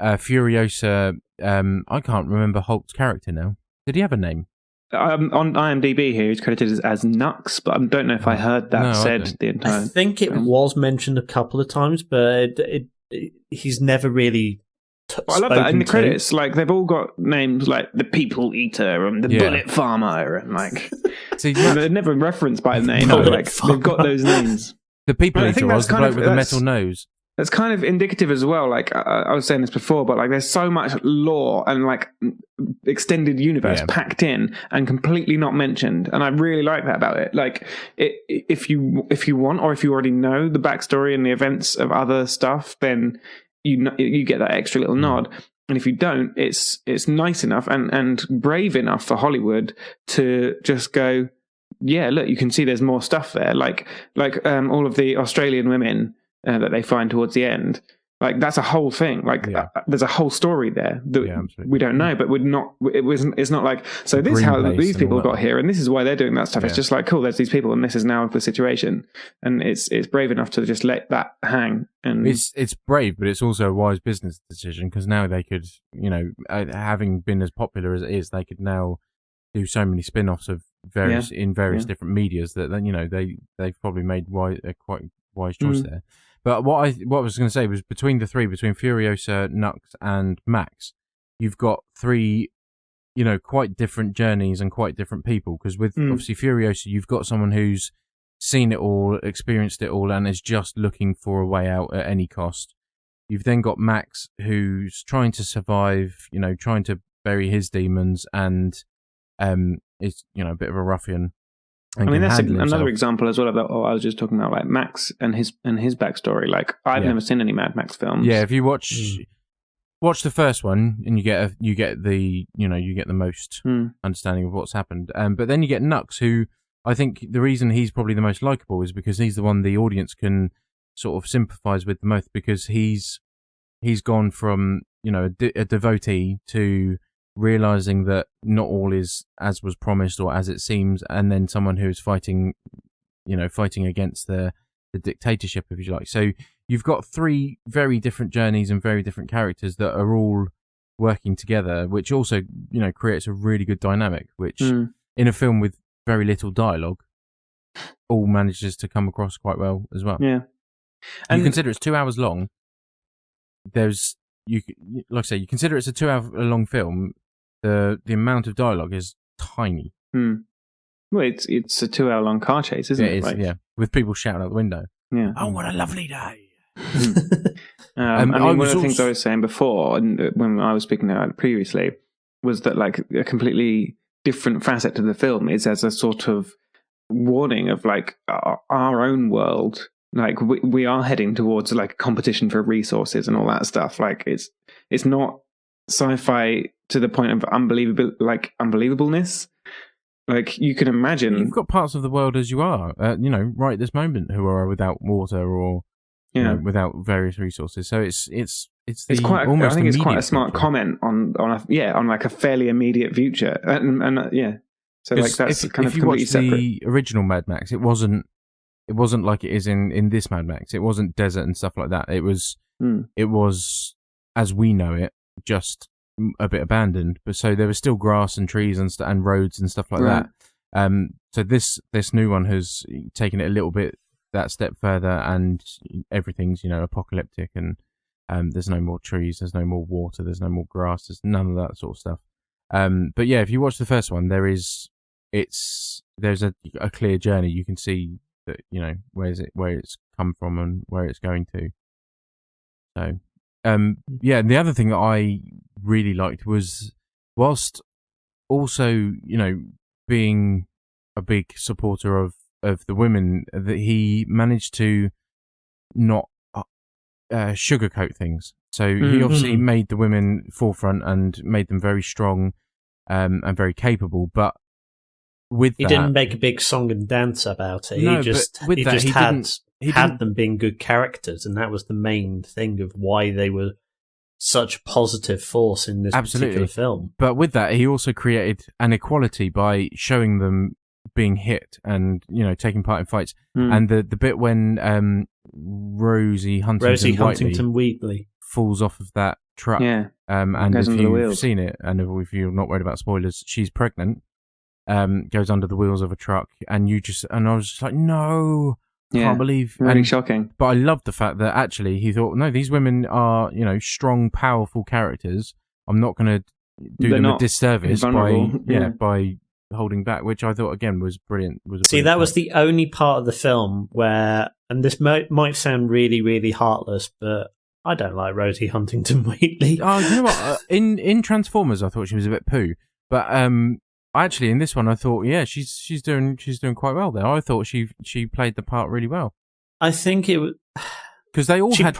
Furiosa, I can't remember Hulk's character now. Did he have a name? On IMDb here, he's credited as Nux, but I don't know if I heard that said the entire. I think it was mentioned a couple of times, but he's never really. I love that in the credits. Like they've all got names like the People Eater and the Bullet Farmer, and like they're never referenced by name. They've got those names. The People Eater was the bloke with the metal nose. That's kind of indicative as well. Like I was saying this before, but like there's so much lore and like extended universe packed in and completely not mentioned, and I really like that about it. Like if you want, or if you already know the backstory and the events of other stuff, then you get that extra little nod. And if you don't, it's nice enough and brave enough for Hollywood to just go, yeah, look, you can see there's more stuff there. Like all of the Australian women that they find towards the end, like that's a whole thing. Like there's a whole story there that we don't know, but it's not like, so this is how these people got here and this is why they're doing that stuff. It's just like, cool, there's these people and this is now the situation, and it's brave enough to just let that hang. And it's brave, but it's also a wise business decision, because now they could, having been as popular as it is, they could now do so many spin-offs of various different medias that they've probably made a quite wise choice there. But what I was going to say was between Furiosa, Nux, and Max, you've got three, quite different journeys and quite different people. Because with obviously Furiosa, you've got someone who's seen it all, experienced it all, and is just looking for a way out at any cost. You've then got Max, who's trying to survive, trying to bury his demons, and is a bit of a ruffian. I mean, that's another example as well of that. I was just talking about, like Max and his backstory. Like I've never seen any Mad Max films. Yeah, if you watch the first one, and you get the most understanding of what's happened. But then you get Nux, who I think the reason he's probably the most likable is because he's the one the audience can sort of sympathise with the most, because he's gone from a devotee to realizing that not all is as was promised or as it seems, and then someone who's fighting against the dictatorship, if you like. So you've got three very different journeys and very different characters that are all working together, which also creates a really good dynamic, which in a film with very little dialogue all manages to come across quite well as well. Yeah, and you consider it's 2 hours long. You consider it's a 2 hour long film. The amount of dialogue is tiny. Well, it's a 2 hour long car chase, isn't it? Is, with people shouting out the window. Yeah. Oh, what a lovely day! I mean, one of the things I was saying before, and when I was speaking about it previously, was that like a completely different facet to the film is as a sort of warning of like our own world. Like we are heading towards like a competition for resources and all that stuff. Like it's not sci-fi to the point of unbelievableness. Like you can imagine, you've got parts of the world as you are, right this moment, who are without water or without various resources. So it's quite. almost I think it's quite a smart future. comment on like a fairly immediate future, and yeah. So like that's if kind of you completely watch separate. the original Mad Max, it wasn't like it is in this Mad Max. It wasn't desert and stuff like that. It was as we know it, just a bit abandoned. But so there was still grass and trees and roads and stuff like that. So this new one has taken it a little bit that step further, and everything's apocalyptic, and there's no more trees, there's no more water, there's no more grass, there's none of that sort of stuff. But yeah, if you watch the first one, there's a clear journey. You can see that where it's come from and where it's going to. So yeah, and the other thing that I really liked was, whilst also being a big supporter of the women, that he managed to not sugarcoat things. So he obviously made the women forefront and made them very strong and very capable, but he didn't make a big song and dance about it. No, he just had them being good characters, and that was the main thing of why they were such a positive force in this particular film. But with that, he also created an equality by showing them being hit and taking part in fights. And the bit when Rosie Huntington Wheatley falls off of that truck, and if you've seen it, and if you're not worried about spoilers, she's pregnant. Goes under the wheels of a truck, and I was just like, no, can't believe. Really shocking. But I loved the fact that actually he thought, no, these women are strong, powerful characters. I'm not going to do them a disservice by holding back, which I thought again was brilliant. That was the only part of the film where, and this might sound really, really heartless, but I don't like Rosie Huntington Wheatley. Oh, you know what? In Transformers, I thought she was a bit poo, but actually, in this one, I thought, yeah, she's doing quite well there. I thought she played the part really well. I think it was because they all had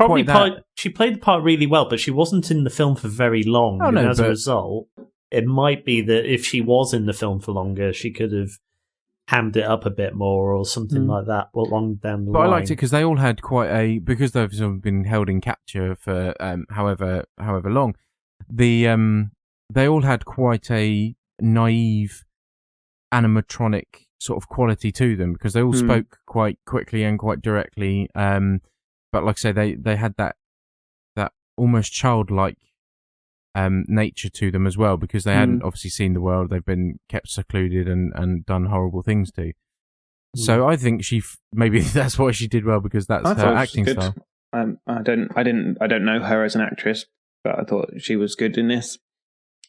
she played the part really well, but she wasn't in the film for very long. Oh, no, as a result, it might be that if she was in the film for longer, she could have hammed it up a bit more or something like that. Well, long down the line. But I liked it because they all had because they've sort of been held in capture for however long. They all had quite a naive animatronic sort of quality to them, because they all spoke quite quickly and quite directly, but like I say, they had that almost childlike nature to them as well, because they hadn't obviously seen the world. They've been kept secluded and done horrible things to. So I think maybe that's why she did well, because that's her acting style. I don't know her as an actress, but I thought she was good in this.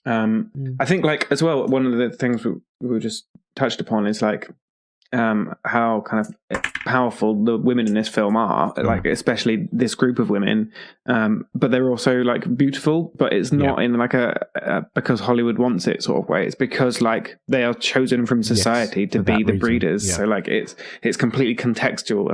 I think, like, as well, one of the things we just touched upon is like how kind of powerful the women in this film are, like especially this group of women, but they're also like beautiful, but it's not in like a because Hollywood wants it sort of way. It's because like they are chosen from society to be the breeders. So like it's completely contextual,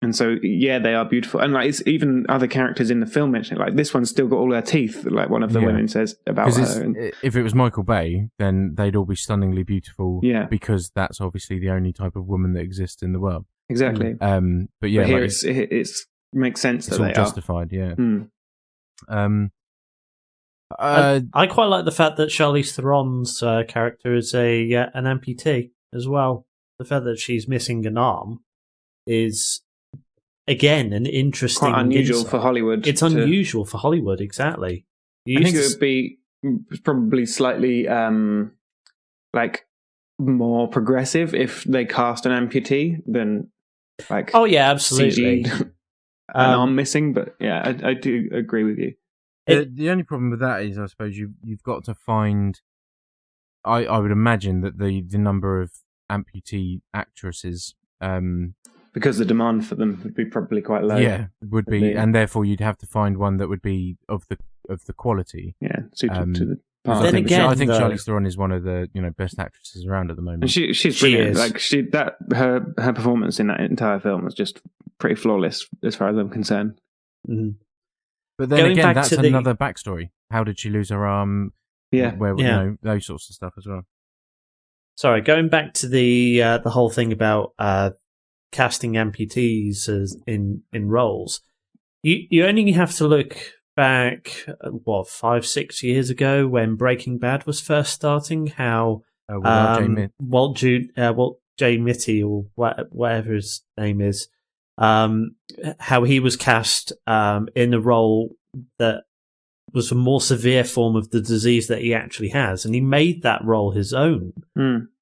and so they are beautiful, and like it's even other characters in the film mention it. Like this one's still got all her teeth, like one of the women says about her. If it was Michael Bay, then they'd all be stunningly beautiful, because that's obviously the only type of woman that exists in the world. Exactly. But yeah, but here it makes sense that it's all they justified. I quite like the fact that Charlize Theron's character is an amputee as well. The fact that she's missing an arm is, again, an interesting, quite unusual for Hollywood. It's unusual for Hollywood, exactly. I think it would be probably slightly like more progressive if they cast an amputee than like. Oh yeah, absolutely. CG an arm missing, but yeah, I do agree with you. The only problem with that is, I suppose you've got to find. I would imagine that the number of amputee actresses. Because the demand for them would be probably quite low. Yeah, would be, and therefore you'd have to find one that would be of the quality. Yeah, suited to the part. Then again, I think Charlize Theron is one of the best actresses around at the moment. And she's brilliant. Like her performance in that entire film was just pretty flawless as far as I'm concerned. Mm-hmm. But then again, that's another backstory. How did she lose her arm? Where those sorts of stuff as well. Sorry, going back to the whole thing about casting amputees in roles, you only have to look back 5-6 years ago when Breaking Bad was first starting. How Walt J. Mitty, or whatever his name is, how he was cast in a role that was a more severe form of the disease that he actually has, and he made that role his own.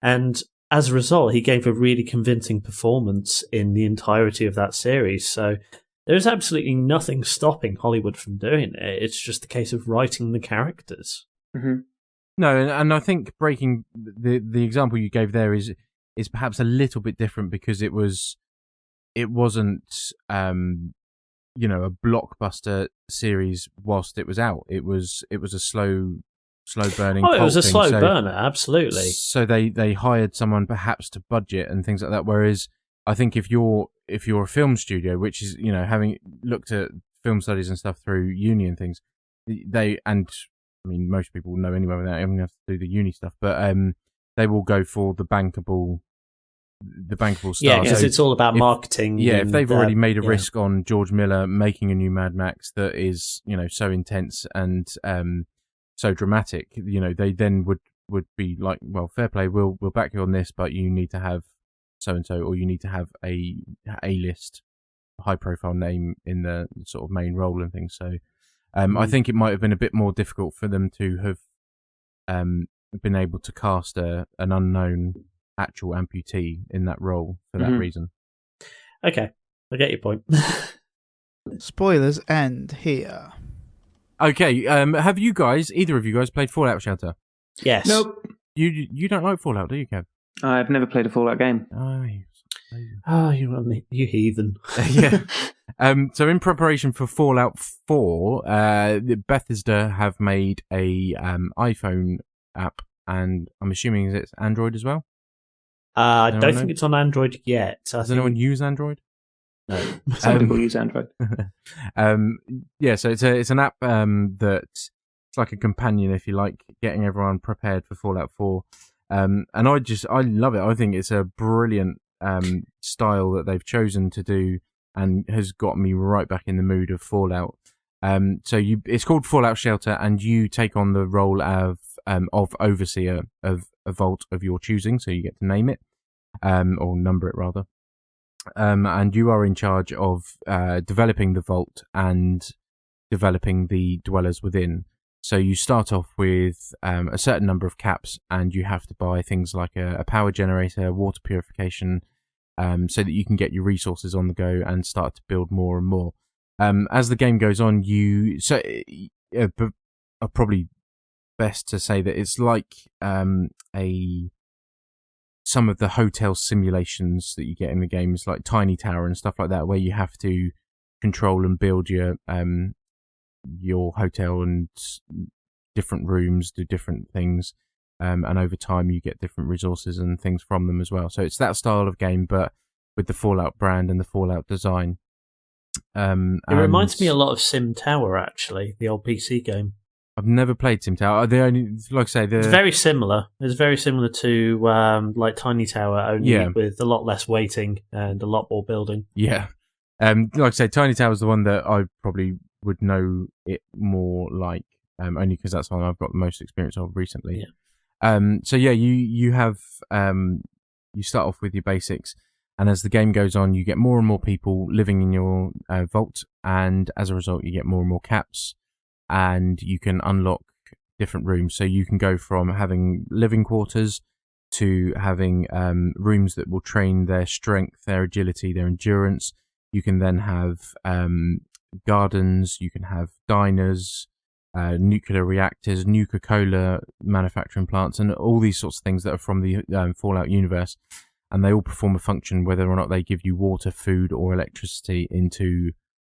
And as a result, he gave a really convincing performance in the entirety of that series. So there's absolutely nothing stopping Hollywood from doing it. It's just a case of writing the characters. Mm-hmm. No, and I think breaking the example you gave there is perhaps a little bit different because it wasn't a blockbuster series whilst it was out. It was a slow burning. Oh, it was a thing. slow burner, absolutely. So they hired someone perhaps to budget and things like that. Whereas I think if you're a film studio, which is having looked at film studies and stuff through uni and things, most people know anyway without having to do the uni stuff, but they will go for the bankable star. Yeah, because it's all about marketing. Yeah, if they've already made a risk on George Miller making a new Mad Max that is so intense and so dramatic, they then would be like, well, fair play, we'll back you on this, but you need to have so and so, or you need to have a list high profile name in the sort of main role and things. So I think it might have been a bit more difficult for them to have been able to cast an unknown actual amputee in that role for that reason. Okay, I get your point. Spoilers end here. Okay, have you guys, either of you guys, played Fallout Shelter? Yes. Nope. You don't like Fallout, do you, Kev? I've never played a Fallout game. You heathen. Yeah. So in preparation for Fallout 4, Bethesda have made a iPhone app, and I'm assuming it's Android as well? I don't think it's on Android yet. Does anyone use Android? No. Some people use Android. Yeah, so it's an app that it's like a companion, if you like, getting everyone prepared for Fallout 4. And I love it. I think it's a brilliant style that they've chosen to do, and has got me right back in the mood of Fallout. So it's called Fallout Shelter, and you take on the role of overseer of a vault of your choosing, so you get to name it, or number it rather. And you are in charge of developing the vault and developing the dwellers within. So you start off with a certain number of caps, and you have to buy things like a power generator, water purification, so that you can get your resources on the go and start to build more and more. As the game goes on, probably best to say that it's like some of the hotel simulations that you get in the game. It's like Tiny Tower and stuff like that, where you have to control and build your hotel and different rooms, do different things, and over time you get different resources and things from them as well. So it's that style of game, but with the Fallout brand and the Fallout design. It reminds me a lot of Sim Tower, actually, the old PC game. I've never played Sim Tower. It's very similar. It's very similar to like Tiny Tower, only with a lot less weighting and a lot more building. Yeah. Like I say, Tiny Tower is the one that I probably would know it more like, only because that's one I've got the most experience of recently. Yeah. So yeah, you have you start off with your basics, and as the game goes on, you get more and more people living in your vault, and as a result, you get more and more caps, and you can unlock different rooms. So you can go from having living quarters to having rooms that will train their strength, their agility, their endurance. You can then have gardens, you can have diners, nuclear reactors, Nuka-Cola manufacturing plants, and all these sorts of things that are from the Fallout universe. And they all perform a function whether or not they give you water, food, or electricity into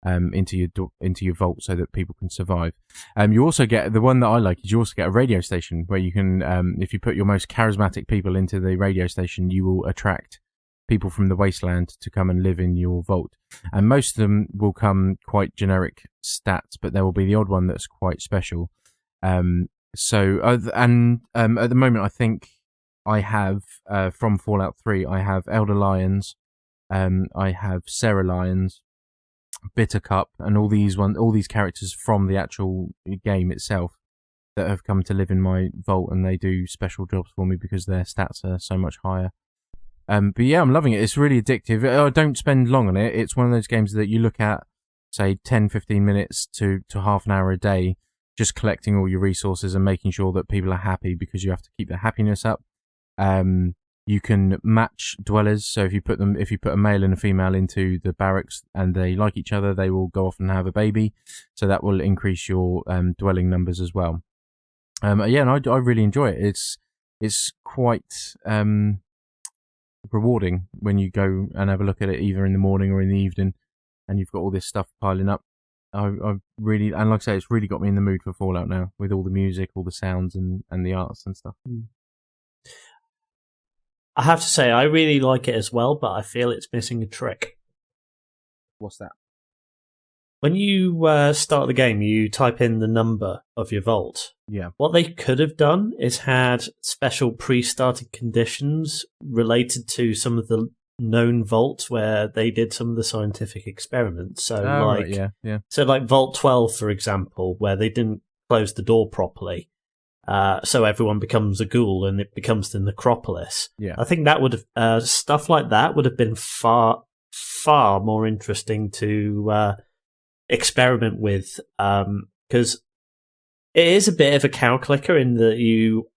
your vault so that people can survive. You also get, the one that I like is you also get a radio station where you can, if you put your most charismatic people into the radio station, you will attract people from the wasteland to come and live in your vault. And most of them will come quite generic stats, but there will be the odd one that's quite special. At the moment, I think I have, from Fallout 3, I have Elder Lions, I have Sarah Lyons, Bittercup, and all these characters from the actual game itself that have come to live in my vault, and they do special jobs for me because their stats are so much higher. But yeah, I'm loving it. It's really addictive. I don't spend long on it. It's one of those games that you look at, say, 10, 15 minutes to half an hour a day, just collecting all your resources and making sure that people are happy, because you have to keep their happiness up. You can match dwellers, so if you put a male and a female into the barracks and they like each other, they will go off and have a baby. So that will increase your dwelling numbers as well. Yeah, and I really enjoy it. It's quite rewarding when you go and have a look at it either in the morning or in the evening, and you've got all this stuff piling up. I really, and like I say, it's really got me in the mood for Fallout now, with all the music, all the sounds, and the arts and stuff. I have to say, I really like it as well, but I feel it's missing a trick. What's that? When you start the game, you type in the number of your vault. Yeah. What they could have done is had special pre-started conditions related to some of the known vaults where they did some of the scientific experiments. So, right, yeah. So, like Vault 12, for example, where they didn't close the door properly. So everyone becomes a ghoul and it becomes the necropolis. Yeah. I think that would have stuff like that would have been far more interesting to experiment with, because it is a bit of a cow clicker in that you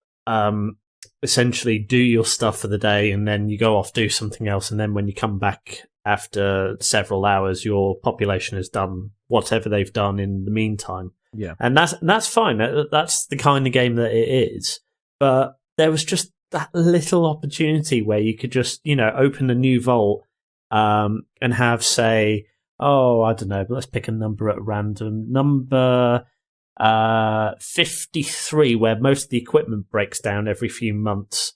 essentially do your stuff for the day and then you go off, do something else, and then when you come back after several hours, your population has done whatever they've done in the meantime. Yeah, and that's fine. That's the kind of game that it is. But there was just that little opportunity where you could just, open a new vault and have, say, I don't know, but let's pick a number at random. Number 53, where most of the equipment breaks down every few months,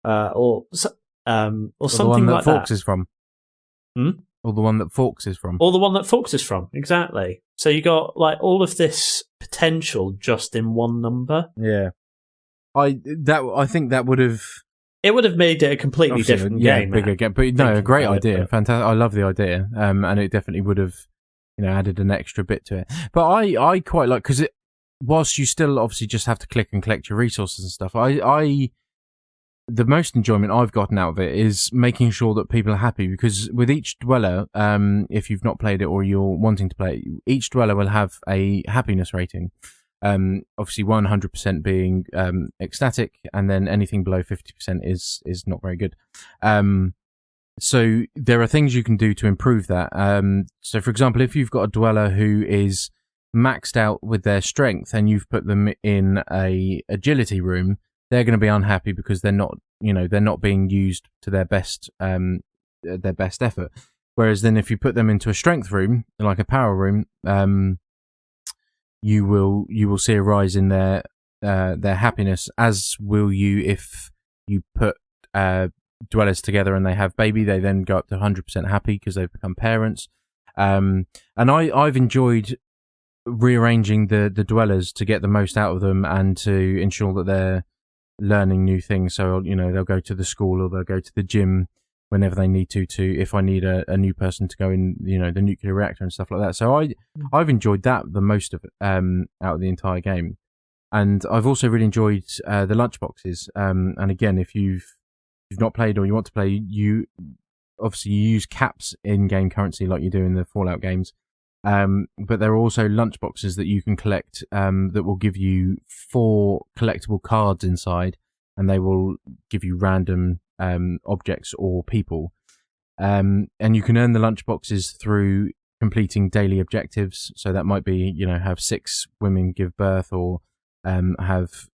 or something like that. The one that Forks is from. Or the one that Forks is from. Or the one that Forks is from, exactly. So you got like all of this potential just in one number. Yeah, I think that would have. It would have made it a completely different game. Bigger game. But no, a great idea. Fantastic. I love the idea. And it definitely would have, added an extra bit to it. But I quite like, because whilst you still obviously just have to click and collect your resources and stuff, the most enjoyment I've gotten out of it is making sure that people are happy, because with each dweller, if you've not played it or you're wanting to play it, each dweller will have a happiness rating. Obviously 100% being ecstatic, and then anything below 50% is not very good. So there are things you can do to improve that. So for example, if you've got a dweller who is maxed out with their strength and you've put them in a agility room, they're going to be unhappy because they're not being used to their best effort. Whereas then if you put them into a strength room, like a power room, you will see a rise in their happiness, as will you if you put dwellers together and they have baby. They then go up to 100% happy because they've become parents. And I've enjoyed rearranging the dwellers to get the most out of them and to ensure that they're learning new things. So they'll go to the school or they'll go to the gym whenever they need to if I need a new person to go in, the nuclear reactor and stuff like that. So I've enjoyed that the most of it out of the entire game. And I've also really enjoyed the lunchboxes. And again, if you've not played or you want to play, you use caps in game currency like you do in the Fallout games. But there are also lunchboxes that you can collect that will give you 4 collectible cards inside, and they will give you random objects or people. And you can earn the lunchboxes through completing daily objectives. So that might be, have 6 women give birth, or have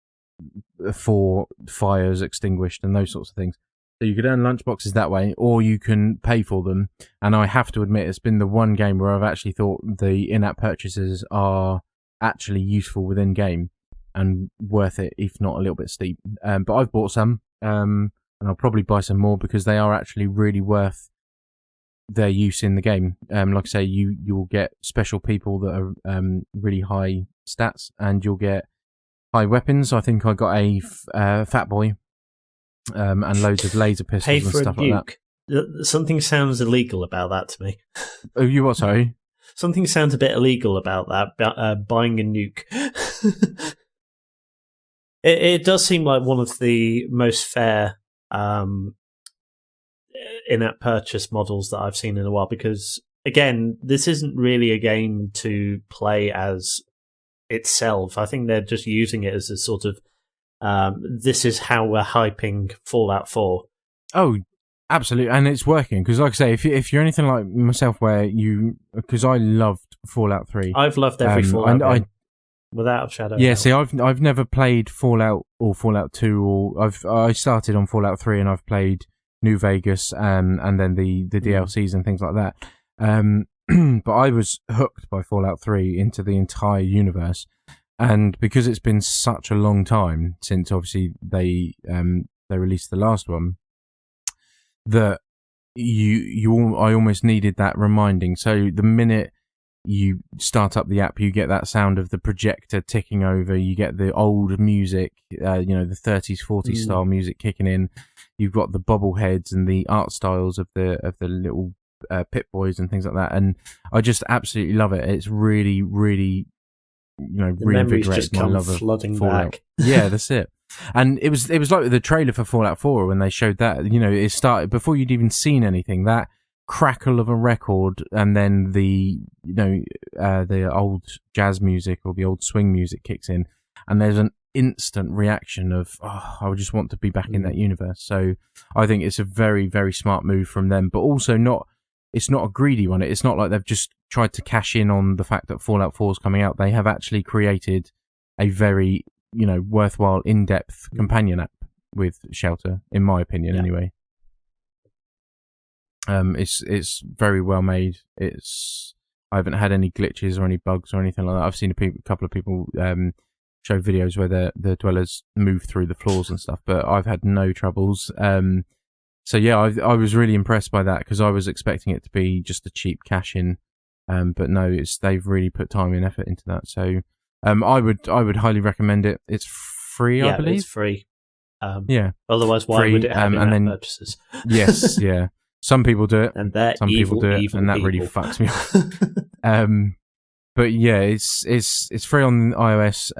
4 fires extinguished, and those sorts of things. So you could earn lunchboxes that way, or you can pay for them. And I have to admit, it's been the one game where I've actually thought the in-app purchases are actually useful within game and worth it, if not a little bit steep. But I've bought some, and I'll probably buy some more because they are actually really worth their use in the game. Like I say, you will get special people that are really high stats, and you'll get high weapons. I think I got a fat boy. And loads of laser pistols and stuff like that. something sounds illegal about that to me. Oh, you what? Sorry. Something sounds a bit illegal about that. Buying a nuke. It does seem like one of the most fair in-app purchase models that I've seen in a while, because again, this isn't really a game to play as itself. I think they're just using it as a sort of this is how we're hyping Fallout 4. Oh, absolutely, and it's working, because like I say, if you're anything like myself, because I loved Fallout 3. I've loved every Fallout game, without a shadow. Yeah, see, I've never played Fallout or Fallout 2, or I started on Fallout 3 and I've played New Vegas and then the DLCs and things like that. But I was hooked by Fallout 3 into the entire universe, and because it's been such a long time since obviously they released the last one, that I almost needed that reminding. So the minute you start up the app, you get that sound of the projector ticking over, you get the old music, the 30s 40s style music kicking in, you've got the bobbleheads and the art styles of the little Pip Boys and things like that, and I just absolutely love it. It's really, really, reinvigorated my love of flooding Fallout. back. Yeah, that's it. And it was like the trailer for Fallout 4 when they showed that. It started before you'd even seen anything. That crackle of a record, and then the old jazz music or the old swing music kicks in, and there's an instant reaction of, I just want to be back in that universe. So I think it's a very, very smart move from them, but also it's not a greedy one. It's not like they've just tried to cash in on the fact that Fallout 4 is coming out. They have actually created a very, worthwhile, in-depth companion app with Shelter, in my opinion, anyway. It's very well made. I haven't had any glitches or any bugs or anything like that. I've seen a couple of people show videos where the dwellers move through the floors and stuff, but I've had no troubles. So yeah, I was really impressed by that, because I was expecting it to be just a cheap cash in, but no, they've really put time and effort into that. So I would highly recommend it. It's free, I believe. It's free. Yeah. Otherwise, why free, would it have in-app purchases? Yes, yeah. Some people do it, and some people do it, and that really fucks me off. But yeah, it's free on iOS.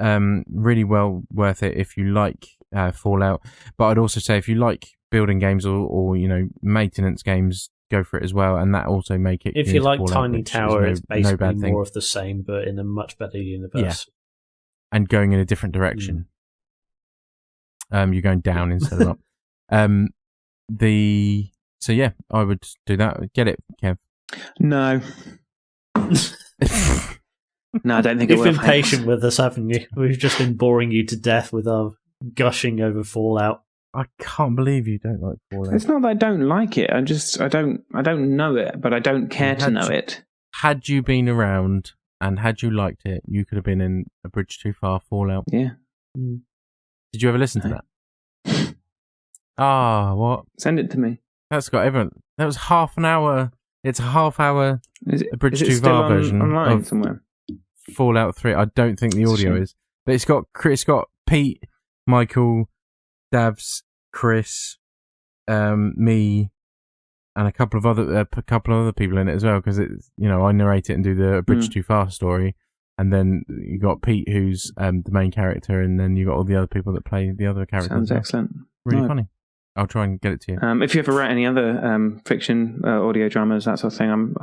Really well worth it if you like Fallout. But I'd also say if you like building games or maintenance games, go for it as well. And that also make it. If you like Fallout, Tiny Tower, it's basically no more of the same, but in a much better universe. Yeah. And going in a different direction. You're going down instead of up. So yeah, I would do that. Get it, Kev? No. No, I don't think You've it will. You've been patient with us, haven't you? We've just been boring you to death with our gushing over Fallout. I can't believe you don't like Fallout. It's not that I don't like it. I don't know it, but I don't care to know it. Had you been around and had you liked it, you could have been in A Bridge Too Far Fallout. Yeah. Did you ever listen to that? What? Send it to me. That's got everyone. That was half an hour. It's a half hour A Bridge Too Far version online of somewhere? Fallout 3. I don't think the audio is, but it's got Pete, Michael, Davs, Chris, me, and a couple of other people in it as well, because it's I narrate it and do the A Bridge Too Far story, and then you got Pete, who's the main character, and then you got all the other people that play the other characters. Sounds excellent. Really funny. I'll try and get it to you. If you ever write any other fiction, audio dramas, that sort of thing,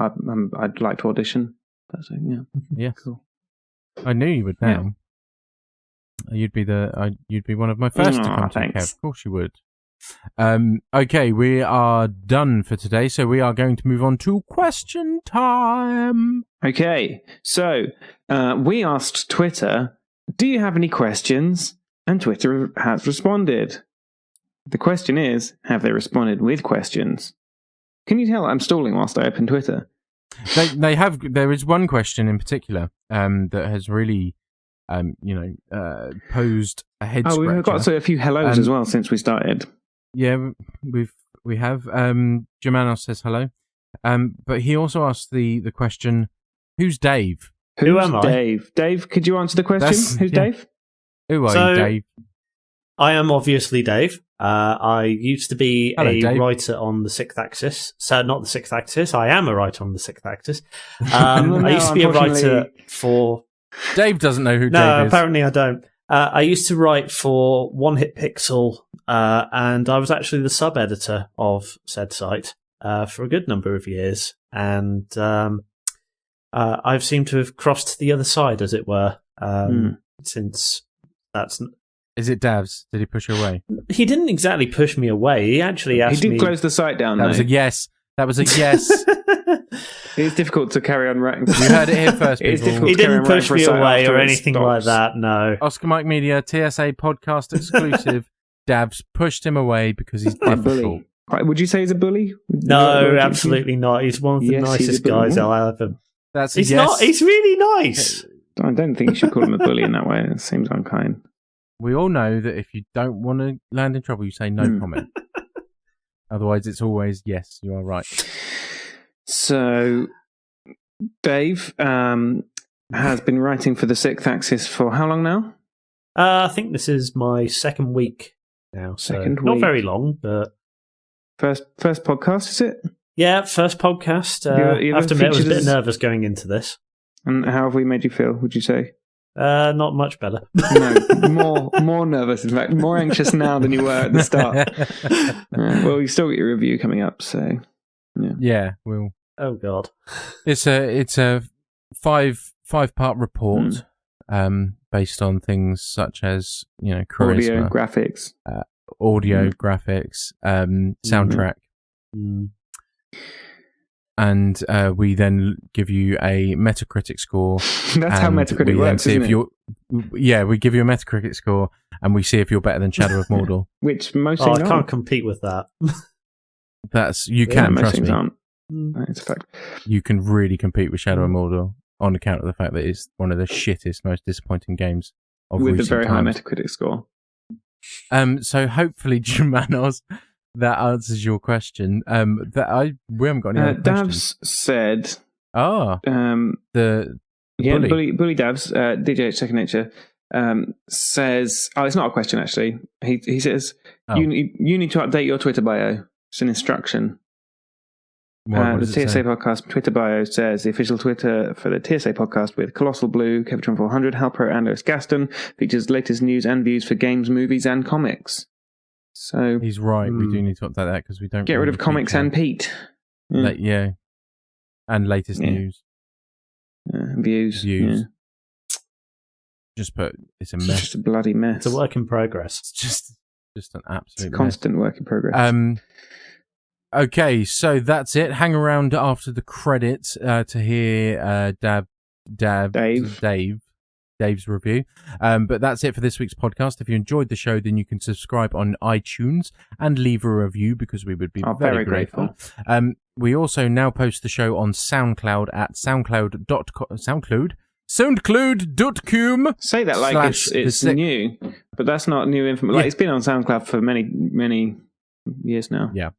I'd like to audition. That's it. Yeah. Yeah. Cool. I knew you would now. Yeah. You'd be one of my first to come to, Kev. Of course you would. Okay, we are done for today, so we are going to move on to question time. Okay, so we asked Twitter, do you have any questions? And Twitter has responded. The question is, have they responded with questions? Can you tell I'm stalling whilst I open Twitter? They have. There is one question in particular that has really, posed a head scratcher. We've got a few hellos as well since we started. Yeah, we have. Germanos says hello, but he also asked the question, "Who's Dave? Who am I? Dave? Dave, could you answer the question? Who's Dave? Who are you, Dave? I am obviously Dave. I used to be Hello, a Dave. writer on the Sixth Axis. So not the Sixth Axis. I am a writer on the Sixth Axis. No, I used to be a writer unfortunately- for. Dave doesn't know who No, Dave is. apparently I don't. I used to write for One Hit Pixel, and I was actually the sub-editor of said site for a good number of years. And I've seemed to have crossed to the other side, as it were, since that's. Is it Davs? Did he push you away? He didn't exactly push me away. He actually asked He me. did close the site down, That though. was a yes. That was a yes. It's difficult to carry on writing. You heard it here first, It's people. difficult He to carry didn't on writing push for a me site away after or it anything like stops. that, no. Oscar Mike Media, TSA podcast exclusive. Davs pushed him away because he's Quite a difficult. bully. Would you say he's a bully? No, absolutely not. He's one of the Yes, he's a nicest bully. guys I'll ever. That's a He's yes. not. He's really nice. I don't think you should call him a bully in that way. It seems unkind. We all know that if you don't want to land in trouble, you say no comment. Otherwise, it's always yes, you are right. So, Dave has been writing for the Sixth Axis for how long now? I think this is my second week now. So Second not week. very long, but First podcast, is it? yeah, first podcast. You I have to admit, I was a featured bit as- nervous going into this. And how have we made you feel, would you say? Not much better. No, more nervous, in fact. More anxious now than you were at the start. Well, you still got your review coming up, so... Yeah, we'll. Oh God. It's a five-part report, based on things such as Audio, charisma, graphics. audio, graphics, soundtrack, and we then give you a Metacritic score. That's how and Metacritic we then works, see isn't if it? you're. We give you a Metacritic score, and we see if you're better than Shadow of Mordor. Which most Oh, things I aren't. can't compete with that. You can most trust things me. aren't. It's a fact. You can really compete with Shadow of Mordor on account of the fact that it's one of the shittest, most disappointing games of With a recent very high times. Metacritic score. So hopefully, Jumanos, that answers your question. We haven't got any other questions. Davs said... The Bully Davs, DJ Second Nature, says... Oh, it's not a question, actually. He says, you need to update your Twitter bio. It's an instruction. What The does it TSA say? podcast Twitter bio says the official Twitter for the TSA podcast with Colossal Blue, Kevatron 400, Halpro, and Lewis Gaston features latest news and views for games, movies, and comics. So He's right. We do need to update that because we don't get rid really of comics feature- and Pete. Yeah, and latest Yeah. news. Views. Views. Yeah. Just put it's a It's mess. just a bloody mess. It's a work in progress. It's just an It's a absolute mess. constant work in progress. Okay, so that's it. Hang around after the credits to hear Dave's review. But that's it for this week's podcast. If you enjoyed the show, then you can subscribe on iTunes and leave a review because we would be very grateful. We also now post the show on SoundCloud at soundcloud.com. Say that like it's new, but that's not new information. Like, Yeah. it's been on SoundCloud for many years now. Yeah.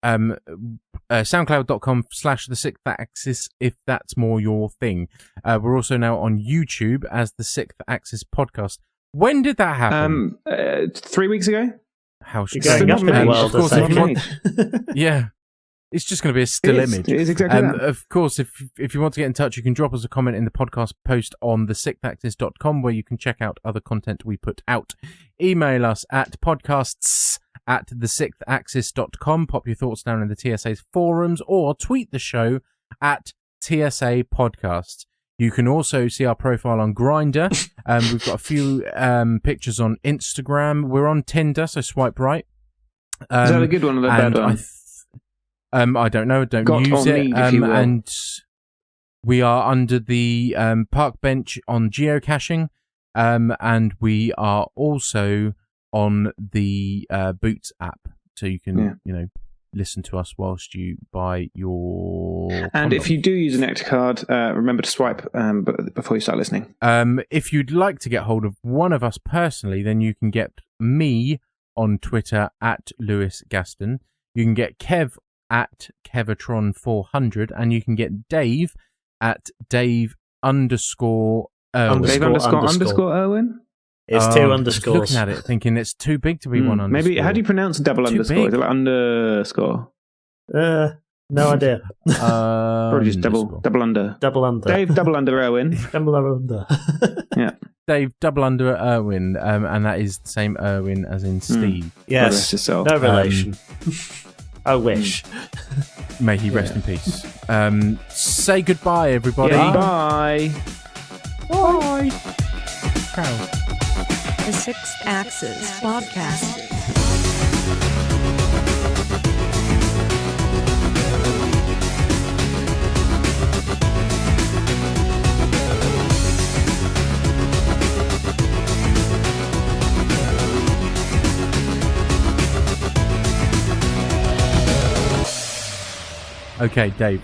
SoundCloud.com/TheSixthAxis if that's more your thing. We're also now on YouTube as the Sixth Axis podcast. When did that happen? 3 weeks ago. How should You're going up in the world, Of course, I if you think. want, yeah, it's just going to be a still image. It is exactly that. Of course, if you want to get in touch, you can drop us a comment in the podcast post on TheSixthAxis.com where you can check out other content we put out. Email us at podcasts@TheSixthAxis.com. Pop your thoughts down in the TSA's forums or tweet the show at TSA Podcast. You can also see our profile on Grindr. We've got a few pictures on Instagram. We're on Tinder, so swipe right. Is that a good one or the bad one? I don't know. Don't Got use on it. need, if you will. And we are under the park bench on geocaching, and we are also on the Boots app, so you can listen to us whilst you buy your. And if condom. you do use a Nectar card, remember to swipe before you start listening. If you'd like to get hold of one of us personally, then you can get me on Twitter at Lewis Gaston. You can get Kev at Kevatron 400, and you can get Dave at Dave_. Dave __ Irwin? It's Oh, two I was underscores. looking at it, thinking it's too big to be one underscore. Maybe, how do you pronounce double Too underscore? big. Is it like underscore? No idea. Probably just double under. Double under. Dave, double under Irwin. Double under. Yeah. Dave, double under Irwin, and that is the same Irwin as in Steve. God rest Yes. his soul. No relation. I wish. May he rest in peace. Say goodbye, everybody. Yeah, bye. Bye. Ciao. The Sixth Axis podcast. Okay, Dave.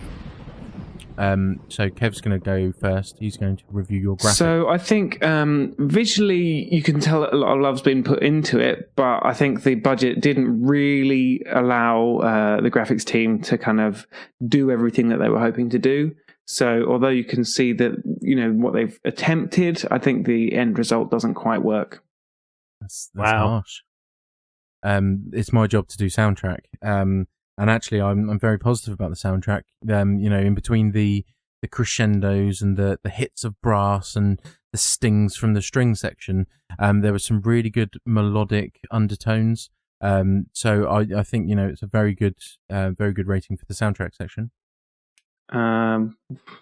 So Kev's going to go first. He's going to review your graphic. So I think visually you can tell that a lot of love's been put into it, but I think the budget didn't really allow the graphics team to kind of do everything that they were hoping to do. So although you can see that, what they've attempted, I think the end result doesn't quite work. That's Wow. harsh. It's my job to do soundtrack. And actually, I'm very positive about the soundtrack. In between the crescendos and the hits of brass and the stings from the string section, there were some really good melodic undertones. So I think it's a very good rating for the soundtrack section.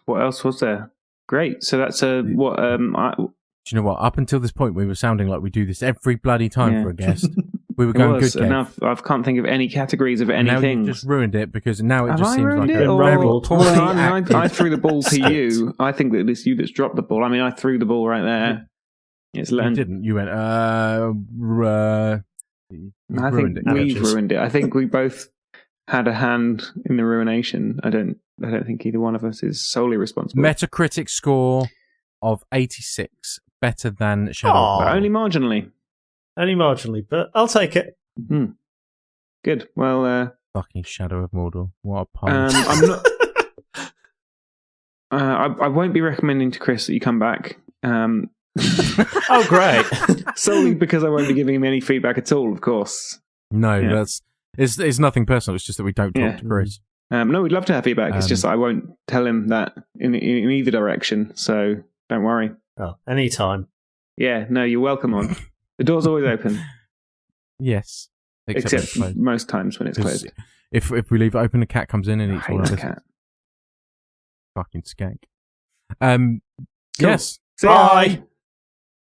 What else was there? Great. So that's Do you know what? Up until this point, we were sounding like we do this every bloody time for a guest. We were going good, Kev. Enough. I can't think of any categories of anything. Now you just ruined it because now it Have just I seems ruined like it? a Or- very Well, poorly acted I threw the ball to skit. you. I think that it's you that's dropped the ball. I mean, I threw the ball right there. It's You learned. didn't. You went. You I ruined think it. we've Amateurs. ruined it. I think we both had a hand in the ruination. I don't think either one of us is solely responsible. Metacritic score of 86, better than Shadow. Aw. But only marginally. Only marginally, but I'll take it. Good. Well, Fucking Shadow of Mordor. What a pun. I'm not. I won't be recommending to Chris that you come back. Oh, great. Solely because I won't be giving him any feedback at all. Of course. No, yeah. it's nothing personal. It's just that we don't talk Yeah. to Chris. No, we'd love to have feedback. It's just Um, I won't tell him that in either direction. So don't worry. Oh, anytime. Yeah, no, you're welcome on. The door's always open, Yes, when it's except closed. most times when it's 'Cause closed. If we leave it open, a cat comes in and I eats hate all of that us. cat. Fucking skank. Cool. Yes. See ya. Bye.